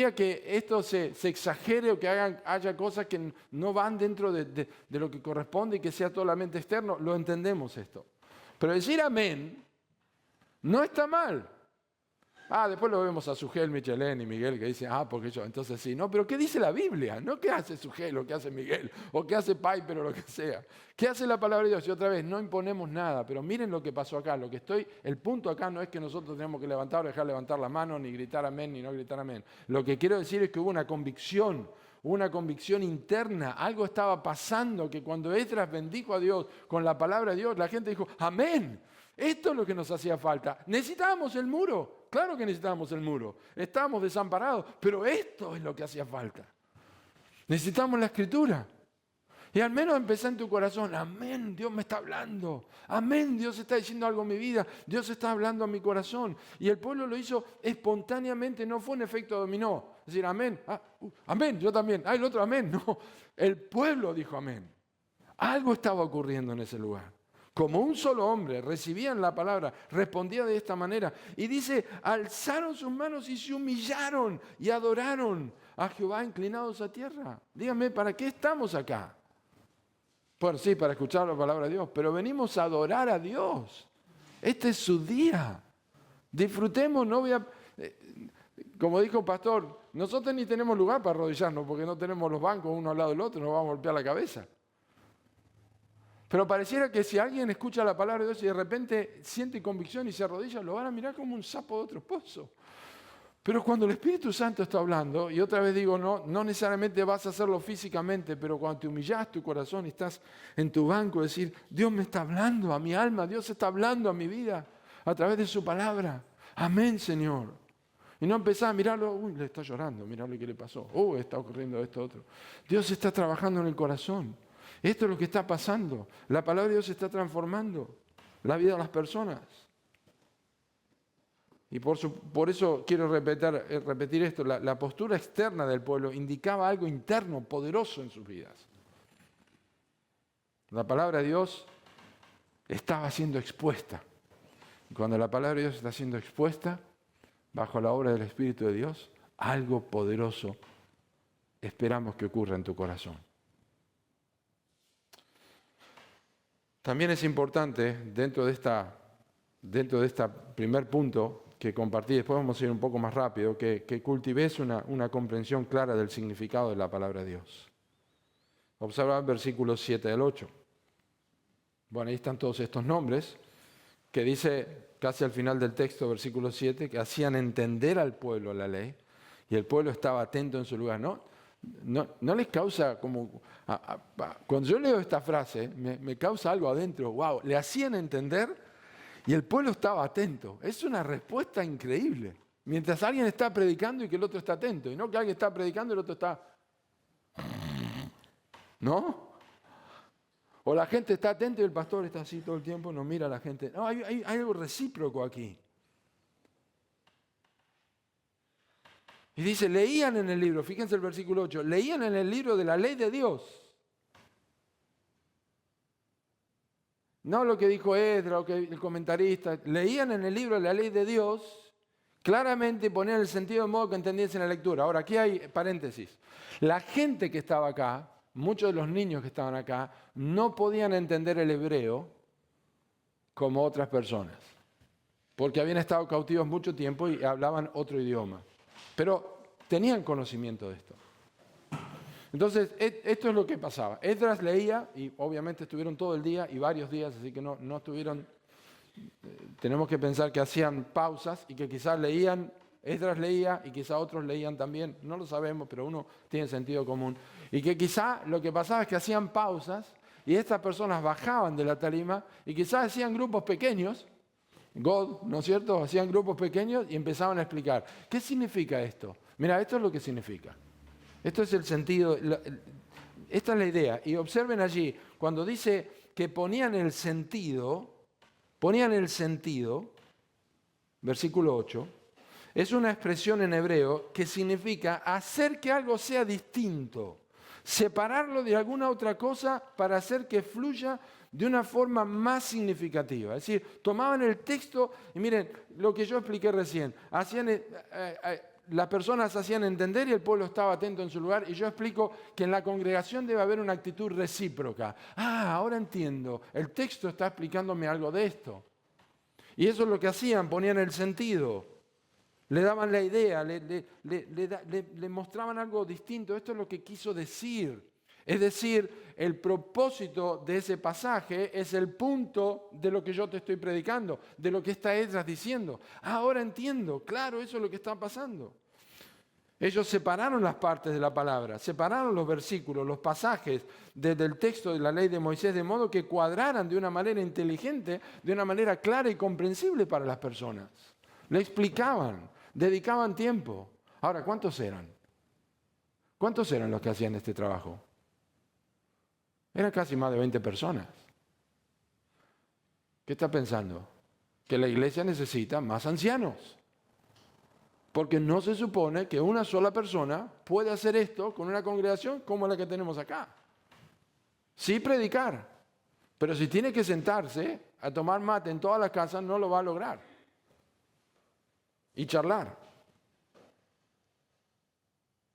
a que esto se exagere o que haya cosas que no van dentro de lo que corresponde y que sea solamente externo, lo entendemos esto. Pero decir amén no está mal. Después lo vemos a Sugel, Michelén y Miguel que dicen, porque yo, entonces sí. No, pero ¿qué dice la Biblia? No qué hace Sugel o qué hace Miguel o qué hace Piper o lo que sea. ¿Qué hace la palabra de Dios? Y otra vez, no imponemos nada, pero miren lo que pasó acá. El punto acá no es que nosotros tenemos que levantar o dejar levantar la mano, ni gritar amén, ni no gritar amén. Lo que quiero decir es que hubo una convicción interna, algo estaba pasando que cuando Esdras bendijo a Dios con la palabra de Dios, la gente dijo, amén. Esto es lo que nos hacía falta. Necesitábamos el muro. Claro que necesitábamos el muro. Estábamos desamparados, pero esto es lo que hacía falta. Necesitamos la Escritura. Y al menos empecé en tu corazón. Amén, Dios me está hablando. Amén, Dios está diciendo algo en mi vida. Dios está hablando a mi corazón. Y el pueblo lo hizo espontáneamente, no fue un efecto dominó. Es decir, amén. Amén, yo también. El otro amén. No, el pueblo dijo amén. Algo estaba ocurriendo en ese lugar. Como un solo hombre, recibían la palabra, respondía de esta manera. Y dice, alzaron sus manos y se humillaron y adoraron a Jehová inclinados a tierra. Dígame, ¿para qué estamos acá? Bueno, sí, para escuchar la palabra de Dios, pero venimos a adorar a Dios. Este es su día. Disfrutemos, como dijo el pastor, nosotros ni tenemos lugar para arrodillarnos porque no tenemos los bancos uno al lado del otro, nos vamos a golpear la cabeza. Pero pareciera que si alguien escucha la palabra de Dios y de repente siente convicción y se arrodilla, lo van a mirar como un sapo de otro pozo. Pero cuando el Espíritu Santo está hablando, y otra vez digo, no necesariamente vas a hacerlo físicamente, pero cuando te humillas tu corazón y estás en tu banco, decir, Dios me está hablando a mi alma, Dios está hablando a mi vida a través de su palabra. Amén, Señor. Y no empezar a mirarlo, le está llorando, mirarle qué le pasó. Está ocurriendo esto, otro. Dios está trabajando en el corazón. Esto es lo que está pasando. La palabra de Dios está transformando la vida de las personas. Y por eso quiero repetir esto. La postura externa del pueblo indicaba algo interno, poderoso en sus vidas. La palabra de Dios estaba siendo expuesta. Y cuando la palabra de Dios está siendo expuesta, bajo la obra del Espíritu de Dios, algo poderoso esperamos que ocurra en tu corazón. También es importante, dentro de este primer punto que compartí, después vamos a ir un poco más rápido, que cultives una comprensión clara del significado de la palabra de Dios. Observa versículos 7 al 8. Bueno, ahí están todos estos nombres, que dice casi al final del texto, versículo 7, que hacían entender al pueblo la ley, y el pueblo estaba atento en su lugar. No les causa como... Cuando yo leo esta frase, me causa algo adentro. Wow, le hacían entender y el pueblo estaba atento. Es una respuesta increíble. Mientras alguien está predicando y que el otro está atento. Y no que alguien está predicando y el otro está... ¿No? O la gente está atenta y el pastor está así todo el tiempo, no mira a la gente. No, hay algo recíproco aquí. Y dice, leían en el libro, fíjense el versículo 8, leían en el libro de la ley de Dios. No lo que dijo Esdras o que el comentarista, leían en el libro de la ley de Dios, claramente ponían el sentido de modo que entendiesen la lectura. Ahora, aquí hay paréntesis. La gente que estaba acá, muchos de los niños que estaban acá, no podían entender el hebreo como otras personas, porque habían estado cautivos mucho tiempo y hablaban otro idioma. Pero tenían conocimiento de esto. Entonces, esto es lo que pasaba. Esdras leía, y obviamente estuvieron todo el día y varios días, así que no estuvieron... tenemos que pensar que hacían pausas y que quizás leían, Esdras leía y quizás otros leían también, no lo sabemos, pero uno tiene sentido común. Y que quizás lo que pasaba es que hacían pausas y estas personas bajaban de la tarima y quizás hacían grupos pequeños, ¿no es cierto? Hacían grupos pequeños y empezaban a explicar. ¿Qué significa esto? Mira, esto es lo que significa. Esto es el sentido, esta es la idea. Y observen allí, cuando dice que ponían el sentido, versículo 8, es una expresión en hebreo que significa hacer que algo sea distinto, separarlo de alguna otra cosa para hacer que fluya de una forma más significativa. Es decir, tomaban el texto y miren, lo que yo expliqué recién, las personas hacían entender y el pueblo estaba atento en su lugar, y yo explico que en la congregación debe haber una actitud recíproca. Ahora entiendo, el texto está explicándome algo de esto. Y eso es lo que hacían, ponían el sentido, le daban la idea, le mostraban algo distinto. Esto es lo que quiso decir. Es decir, el propósito de ese pasaje es el punto de lo que yo te estoy predicando, de lo que está Esdras diciendo. Ahora entiendo, claro, eso es lo que está pasando. Ellos separaron las partes de la palabra, separaron los versículos, los pasajes del texto de la ley de Moisés, de modo que cuadraran de una manera inteligente, de una manera clara y comprensible para las personas. Le explicaban, dedicaban tiempo. Ahora, ¿cuántos eran? ¿Cuántos eran los que hacían este trabajo? Eran casi más de 20 personas. ¿Qué está pensando? Que la iglesia necesita más ancianos. Porque no se supone que una sola persona puede hacer esto con una congregación como la que tenemos acá. Sí predicar, pero si tiene que sentarse a tomar mate en todas las casas, no lo va a lograr. Y charlar.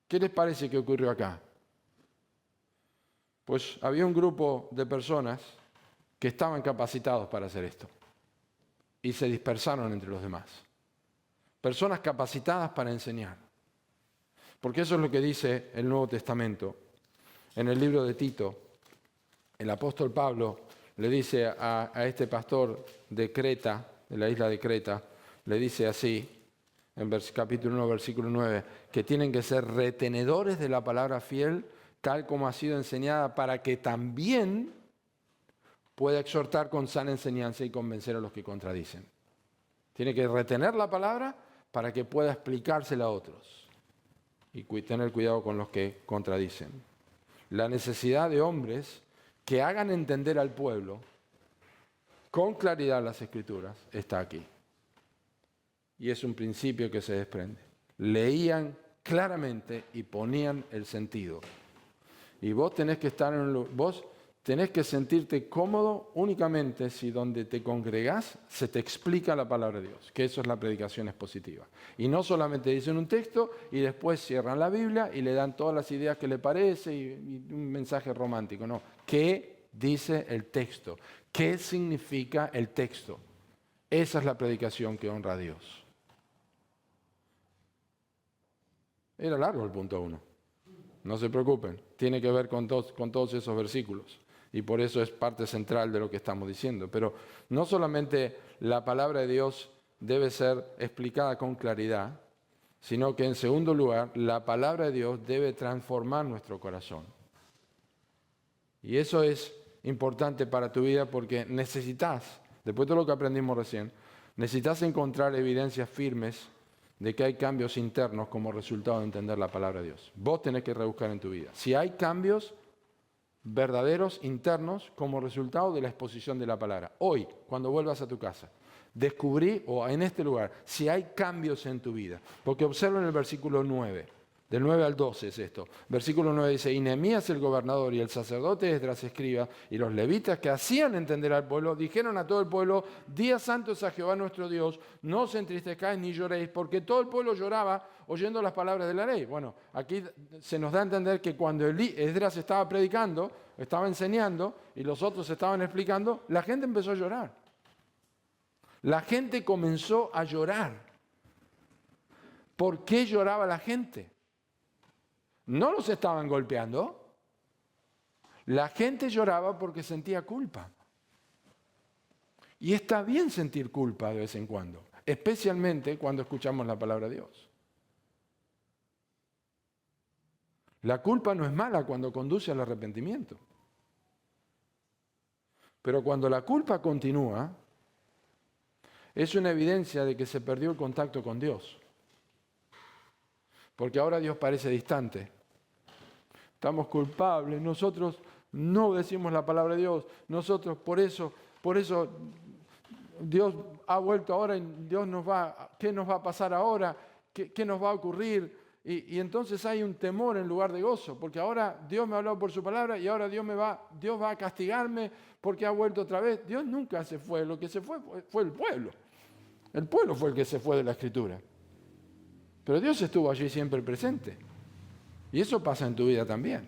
¿Qué les parece que ocurrió acá? Pues había un grupo de personas que estaban capacitados para hacer esto y se dispersaron entre los demás. Personas capacitadas para enseñar. Porque eso es lo que dice el Nuevo Testamento. En el libro de Tito, el apóstol Pablo le dice a este pastor de Creta, de la isla de Creta, le dice así, en capítulo 1, versículo 9, que tienen que ser retenedores de la palabra fiel, tal como ha sido enseñada, para que también pueda exhortar con sana enseñanza y convencer a los que contradicen. Tiene que retener la palabra para que pueda explicársela a otros y tener cuidado con los que contradicen. La necesidad de hombres que hagan entender al pueblo con claridad las Escrituras, está aquí. Y es un principio que se desprende. Leían claramente y ponían el sentido. Y vos tenés que estar vos tenés que sentirte cómodo únicamente si donde te congregás se te explica la palabra de Dios, que eso es la predicación expositiva. Y no solamente dicen un texto y después cierran la Biblia y le dan todas las ideas que le parece y un mensaje romántico. No, ¿qué dice el texto? ¿Qué significa el texto? Esa es la predicación que honra a Dios. Era largo el punto 1. No se preocupen, tiene que ver con todos esos versículos. Y por eso es parte central de lo que estamos diciendo. Pero no solamente la palabra de Dios debe ser explicada con claridad, sino que en segundo lugar, la palabra de Dios debe transformar nuestro corazón. Y eso es importante para tu vida porque necesitas, después de lo que aprendimos recién, necesitas encontrar evidencias firmes de que hay cambios internos como resultado de entender la palabra de Dios. Vos tenés que rebuscar en tu vida. Si hay cambios verdaderos internos como resultado de la exposición de la palabra. Hoy, cuando vuelvas a tu casa, descubrí, o en este lugar, si hay cambios en tu vida. Porque observa en el versículo 9, del 9 al 12 es esto. Versículo 9 dice, y Nehemías el gobernador y el sacerdote Esdras escriba y los levitas que hacían entender al pueblo, dijeron a todo el pueblo, día santo es a Jehová nuestro Dios, no os entristezcáis ni lloréis, porque todo el pueblo lloraba oyendo las palabras de la ley. Bueno, aquí se nos da a entender que cuando Esdras estaba predicando, estaba enseñando y los otros estaban explicando, la gente empezó a llorar. La gente comenzó a llorar. ¿Por qué lloraba la gente? No los estaban golpeando. La gente lloraba porque sentía culpa. Y está bien sentir culpa de vez en cuando, especialmente cuando escuchamos la palabra de Dios. La culpa no es mala cuando conduce al arrepentimiento. Pero cuando la culpa continúa, es una evidencia de que se perdió el contacto con Dios. Porque ahora Dios parece distante. Estamos culpables, nosotros no decimos la palabra de Dios, nosotros por eso Dios ha vuelto ahora y ¿qué nos va a pasar ahora? ¿Qué nos va a ocurrir? Y entonces hay un temor en lugar de gozo, porque ahora Dios me ha hablado por su palabra y ahora Dios va a castigarme porque ha vuelto otra vez. Dios nunca se fue, lo que se fue el pueblo. El pueblo fue el que se fue de la Escritura. Pero Dios estuvo allí siempre presente. Y eso pasa en tu vida también.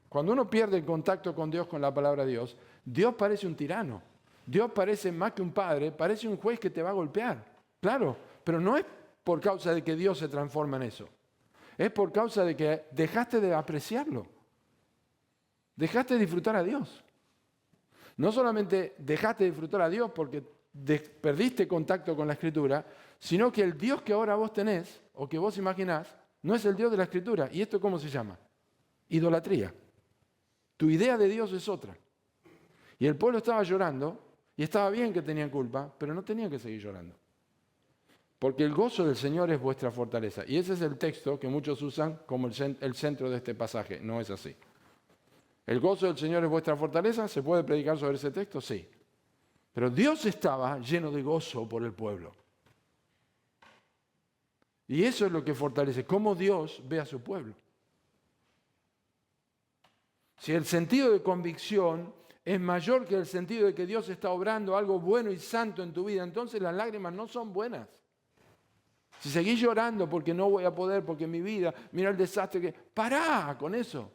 Cuando uno pierde el contacto con Dios, con la palabra de Dios, Dios parece un tirano. Dios parece más que un padre, parece un juez que te va a golpear. Claro, pero no es por causa de que Dios se transforma en eso. Es por causa de que dejaste de apreciarlo. Dejaste de disfrutar a Dios. No solamente dejaste de disfrutar a Dios porque perdiste contacto con la Escritura, sino que el Dios que ahora vos tenés, o que vos imaginás, no es el Dios de la Escritura. ¿Y esto cómo se llama? Idolatría. Tu idea de Dios es otra. Y el pueblo estaba llorando, y estaba bien que tenían culpa, pero no tenían que seguir llorando. Porque el gozo del Señor es vuestra fortaleza. Y ese es el texto que muchos usan como el centro de este pasaje. No es así. ¿El gozo del Señor es vuestra fortaleza? ¿Se puede predicar sobre ese texto? Sí. Pero Dios estaba lleno de gozo por el pueblo. Y eso es lo que fortalece, cómo Dios ve a su pueblo. Si el sentido de convicción es mayor que el sentido de que Dios está obrando algo bueno y santo en tu vida, entonces las lágrimas no son buenas. Si seguís llorando porque no voy a poder, porque mi vida, mira el desastre que... ¡Pará con eso!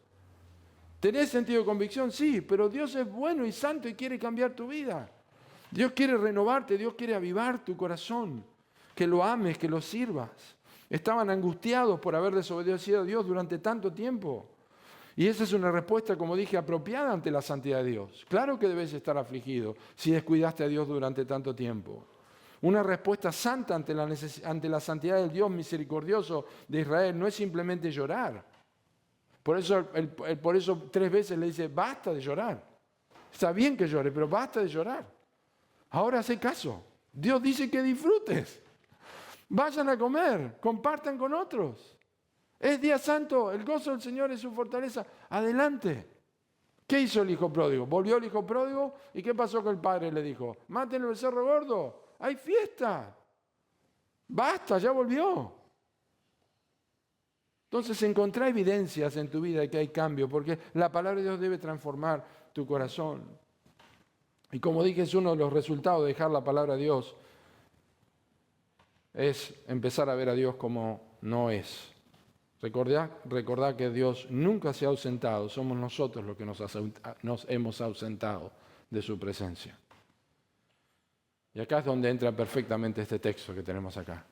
¿Tenés sentido de convicción? Sí, pero Dios es bueno y santo y quiere cambiar tu vida. Dios quiere renovarte, Dios quiere avivar tu corazón, que lo ames, que lo sirvas. Estaban angustiados por haber desobedecido a Dios durante tanto tiempo. Y esa es una respuesta, como dije, apropiada ante la santidad de Dios. Claro que debes estar afligido si descuidaste a Dios durante tanto tiempo. Una respuesta santa ante la santidad del Dios misericordioso de Israel no es simplemente llorar. Por eso 3 veces le dice, basta de llorar. Está bien que llore, pero basta de llorar. Ahora hace caso. Dios dice que disfrutes. Vayan a comer, compartan con otros. Es día santo, el gozo del Señor es su fortaleza. Adelante. ¿Qué hizo el hijo pródigo? Volvió el hijo pródigo y ¿qué pasó con el padre? Le dijo, mátenlo el becerro gordo, hay fiesta. Basta, ya volvió. Entonces encontrá evidencias en tu vida de que hay cambio, porque la palabra de Dios debe transformar tu corazón. Y como dije, es uno de los resultados de dejar la palabra de Dios, es empezar a ver a Dios como no es. Recordad que Dios nunca se ha ausentado, somos nosotros los que nos hemos ausentado de su presencia. Y acá es donde entra perfectamente este texto que tenemos acá.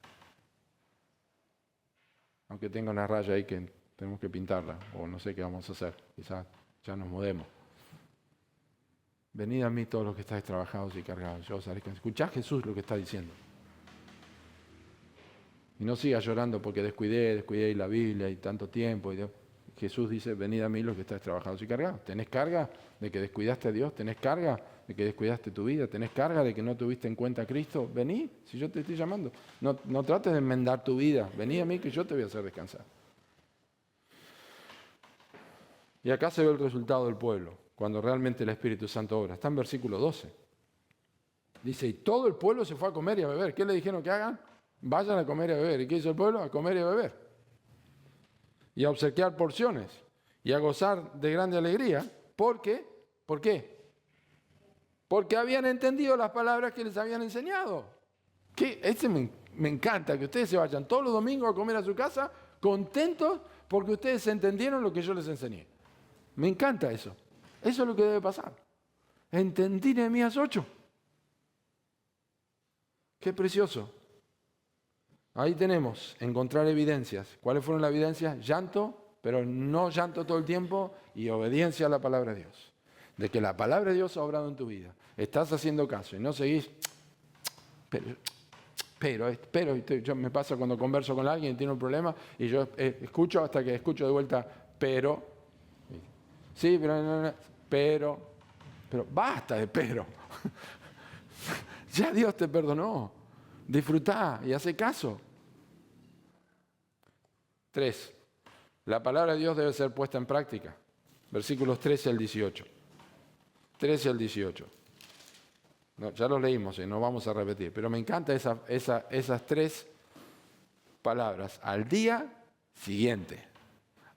Aunque tenga una raya ahí que tenemos que pintarla, o no sé qué vamos a hacer, quizás ya nos mudemos. Venid a mí todos los que estáis trabajados y cargados, yo os haré descansar. Escuchá Jesús lo que está diciendo. Y no sigas llorando porque descuidé la Biblia y tanto tiempo. Jesús dice, venid a mí los que estáis trabajados y cargados. ¿Tenés carga de que descuidaste a Dios? ¿Tenés carga de que descuidaste tu vida? ¿Tenés carga de que no tuviste en cuenta a Cristo? Vení, si yo te estoy llamando. No trates de enmendar tu vida. Vení a mí que yo te voy a hacer descansar. Y acá se ve el resultado del pueblo, cuando realmente el Espíritu Santo obra. Está en versículo 12. Dice, y todo el pueblo se fue a comer y a beber. ¿Qué le dijeron que hagan? Vayan a comer y a beber. ¿Y qué hizo el pueblo? A comer y a beber. Y a obsequiar porciones. Y a gozar de grande alegría. ¿Por qué? ¿Por qué? Porque habían entendido las palabras que les habían enseñado. Me encanta que ustedes se vayan todos los domingos a comer a su casa contentos porque ustedes entendieron lo que yo les enseñé. Me encanta eso. Eso es lo que debe pasar. Entendí Nehemías 8. Qué precioso. Ahí tenemos, encontrar evidencias. ¿Cuáles fueron las evidencias? Llanto, pero no llanto todo el tiempo, y obediencia a la palabra de Dios. De que la palabra de Dios ha obrado en tu vida. Estás haciendo caso y no seguís, pero, yo me pasa cuando converso con alguien y tiene un problema y yo escucho hasta que escucho de vuelta, pero, sí, pero, basta de pero. Ya Dios te perdonó. Disfrutá y hace caso. 3. La palabra de Dios debe ser puesta en práctica. Versículos 13 al 18. 13 al 18. No, ya los leímos y no vamos a repetir, pero me encantan esas 3 palabras. Al día siguiente.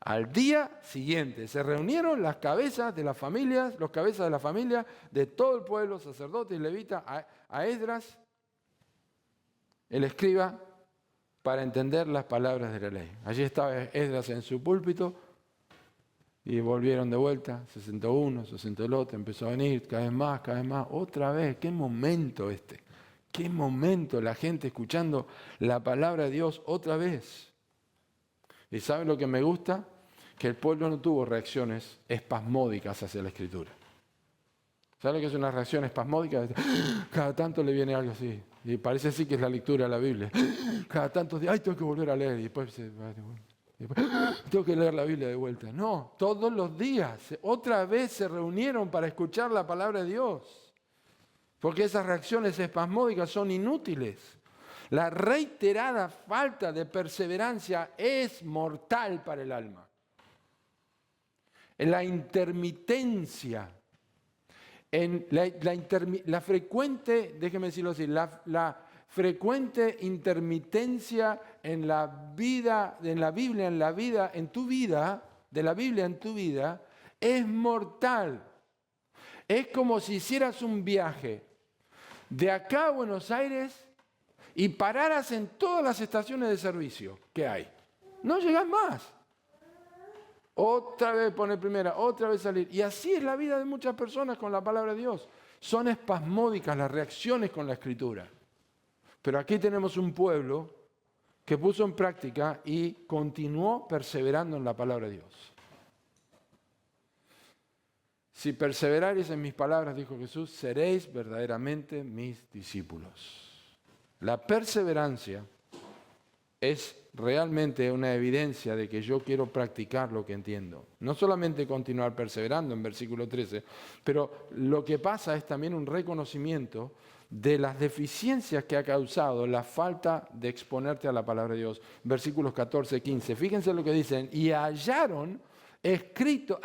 Al día siguiente se reunieron las cabezas de las familias, los cabezas de la familia de todo el pueblo, sacerdotes y levitas, a Esdras, el escriba, para entender las palabras de la ley. Allí estaba Esdras en su púlpito y volvieron de vuelta, se sentó uno, se sentó el otro, empezó a venir cada vez más, otra vez. Qué momento qué momento la gente escuchando la palabra de Dios otra vez. ¿Y saben lo que me gusta? Que el pueblo no tuvo reacciones espasmódicas hacia la Escritura. ¿Saben lo que es una reacción espasmódica? Cada tanto le viene algo así. Y parece así que es la lectura de la Biblia. Cada tanto dice, tengo que volver a leer. Y después tengo que leer la Biblia de vuelta. No, todos los días, otra vez se reunieron para escuchar la palabra de Dios. Porque esas reacciones espasmódicas son inútiles. La reiterada falta de perseverancia es mortal para el alma. En la intermitencia, en la frecuente, déjeme decirlo así, la frecuente intermitencia en la vida, en la Biblia, en tu vida, de la Biblia en tu vida, es mortal. Es como si hicieras un viaje de acá a Buenos Aires y pararas en todas las estaciones de servicio que hay. No llegas más. Otra vez poner primera, otra vez salir. Y así es la vida de muchas personas con la palabra de Dios. Son espasmódicas las reacciones con la Escritura. Pero aquí tenemos un pueblo que puso en práctica y continuó perseverando en la palabra de Dios. Si perseveraréis en mis palabras, dijo Jesús, seréis verdaderamente mis discípulos. La perseverancia es realmente una evidencia de que yo quiero practicar lo que entiendo. No solamente continuar perseverando en versículo 13, pero lo que pasa es también un reconocimiento de las deficiencias que ha causado la falta de exponerte a la palabra de Dios. Versículos 14, 15. Fíjense lo que dicen. Y hallaron escrito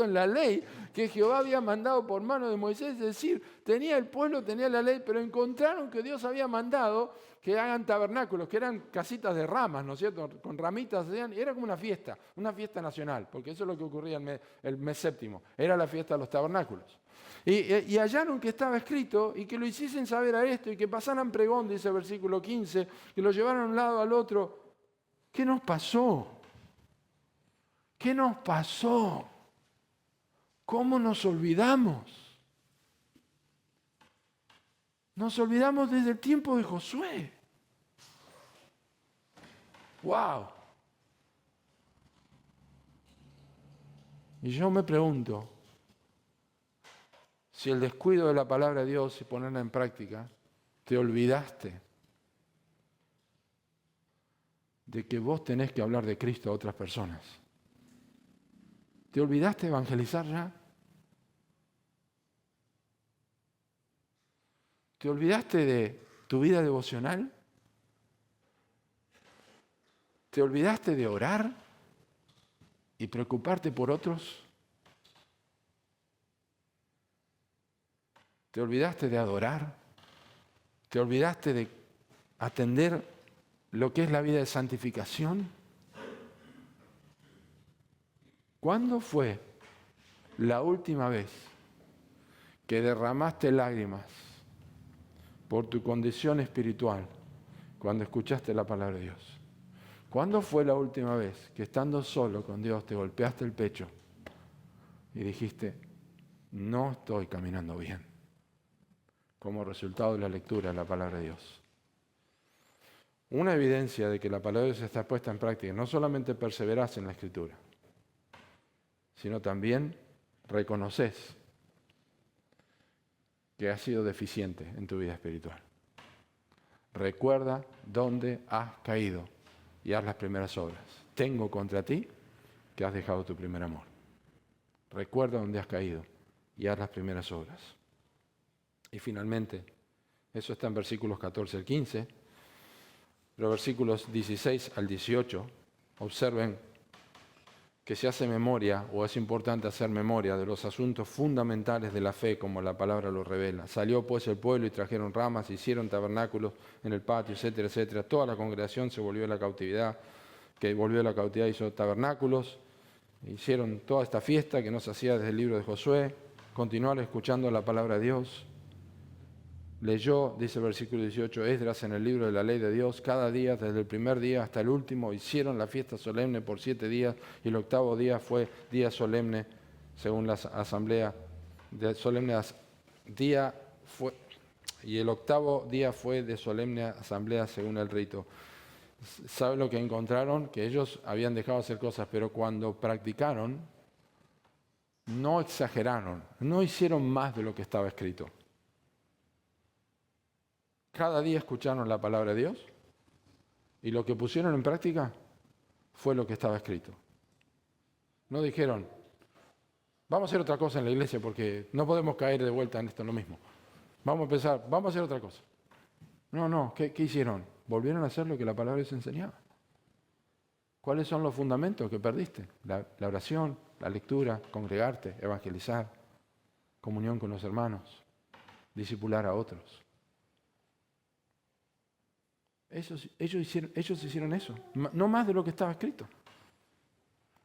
en la ley que Jehová había mandado por mano de Moisés. Es decir, tenía el pueblo, tenía la ley, pero encontraron que Dios había mandado que hagan tabernáculos, que eran casitas de ramas, ¿no es cierto? Con ramitas, era como una fiesta nacional, porque eso es lo que ocurría el mes séptimo, era la fiesta de los tabernáculos. Y hallaron que estaba escrito y que lo hiciesen saber a esto y que pasaran pregón, dice el versículo 15, que lo llevaron de un lado al otro. ¿Qué nos pasó? ¿Qué nos pasó? ¿Cómo nos olvidamos? Nos olvidamos desde el tiempo de Josué. ¡Wow! Y yo me pregunto, si el descuido de la palabra de Dios y ponerla en práctica, te olvidaste de que vos tenés que hablar de Cristo a otras personas. ¿Te olvidaste de evangelizar ya? ¿Te olvidaste de tu vida devocional? ¿Te olvidaste de orar y preocuparte por otros? ¿Te olvidaste de adorar? ¿Te olvidaste de atender lo que es la vida de santificación? ¿Cuándo fue la última vez que derramaste lágrimas por tu condición espiritual cuando escuchaste la palabra de Dios? ¿Cuándo fue la última vez que estando solo con Dios te golpeaste el pecho y dijiste, no estoy caminando bien, como resultado de la lectura de la palabra de Dios? Una evidencia de que la palabra de Dios está puesta en práctica, no solamente perseverás en la Escritura, sino también reconoces que has sido deficiente en tu vida espiritual. Recuerda dónde has caído y haz las primeras obras. Tengo contra ti que has dejado tu primer amor. Recuerda dónde has caído y haz las primeras obras. Y finalmente, eso está en versículos 14 al 15, pero versículos 16 al 18, observen que se hace memoria, o es importante hacer memoria, de los asuntos fundamentales de la fe, como la palabra lo revela. Salió pues el pueblo y trajeron ramas, hicieron tabernáculos en el patio, etcétera, etcétera. Toda la congregación se volvió a la cautividad, hizo tabernáculos, hicieron toda esta fiesta que no se hacía desde el libro de Josué, continuaron escuchando la palabra de Dios. Leyó, dice el versículo 18, Esdras en el libro de la ley de Dios, cada día, desde el primer día hasta el último, hicieron la fiesta solemne por 7 días, y el octavo día fue día solemne, según la asamblea, y el octavo día fue de solemne asamblea según el rito. ¿Saben lo que encontraron? Que ellos habían dejado de hacer cosas, pero cuando practicaron, no exageraron, no hicieron más de lo que estaba escrito. Cada día escucharon la palabra de Dios y lo que pusieron en práctica fue lo que estaba escrito. No dijeron, vamos a hacer otra cosa en la iglesia porque no podemos caer de vuelta en esto lo mismo. Vamos a empezar, vamos a hacer otra cosa. No, ¿qué hicieron? Volvieron a hacer lo que la palabra les enseñaba. ¿Cuáles son los fundamentos que perdiste? La oración, la lectura, congregarte, evangelizar, comunión con los hermanos, discipular a otros. Ellos hicieron eso, no más de lo que estaba escrito.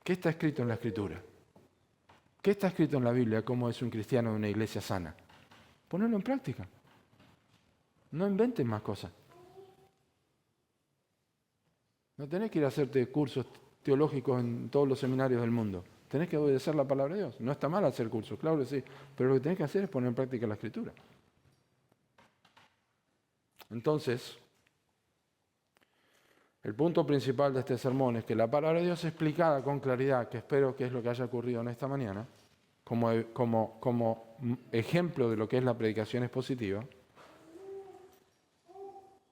¿Qué está escrito en la Escritura? ¿Qué está escrito en la Biblia? ¿Cómo es un cristiano de una iglesia sana? Ponerlo en práctica. No inventes más cosas. No tenés que ir a hacerte cursos teológicos en todos los seminarios del mundo. Tenés que obedecer la palabra de Dios. No está mal hacer cursos, claro que sí, pero lo que tenés que hacer es poner en práctica la Escritura. Entonces, el punto principal de este sermón es que la palabra de Dios explicada con claridad, que espero que es lo que haya ocurrido en esta mañana, como ejemplo de lo que es la predicación expositiva,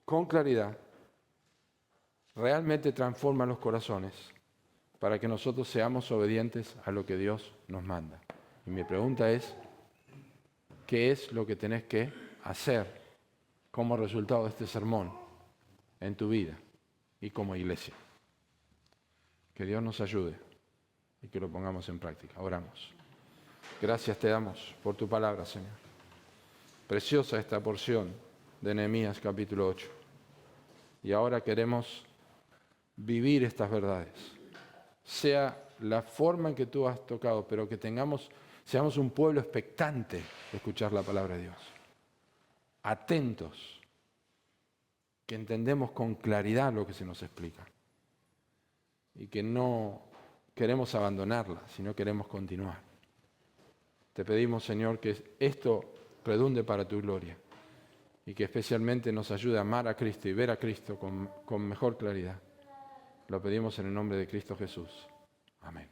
con claridad, realmente transforma los corazones para que nosotros seamos obedientes a lo que Dios nos manda. Y mi pregunta es, ¿qué es lo que tenés que hacer como resultado de este sermón en tu vida y como iglesia. Que Dios nos ayude y que lo pongamos en práctica. Oramos. Gracias te damos por tu palabra, Señor. Preciosa esta porción de Nehemías capítulo 8. Y ahora queremos vivir estas verdades. Sea la forma en que tú has tocado, pero que seamos un pueblo expectante de escuchar la palabra de Dios. Atentos, que entendemos con claridad lo que se nos explica. Y que no queremos abandonarla, sino queremos continuar. Te pedimos, Señor, que esto redunde para tu gloria y que especialmente nos ayude a amar a Cristo y ver a Cristo con mejor claridad. Lo pedimos en el nombre de Cristo Jesús. Amén.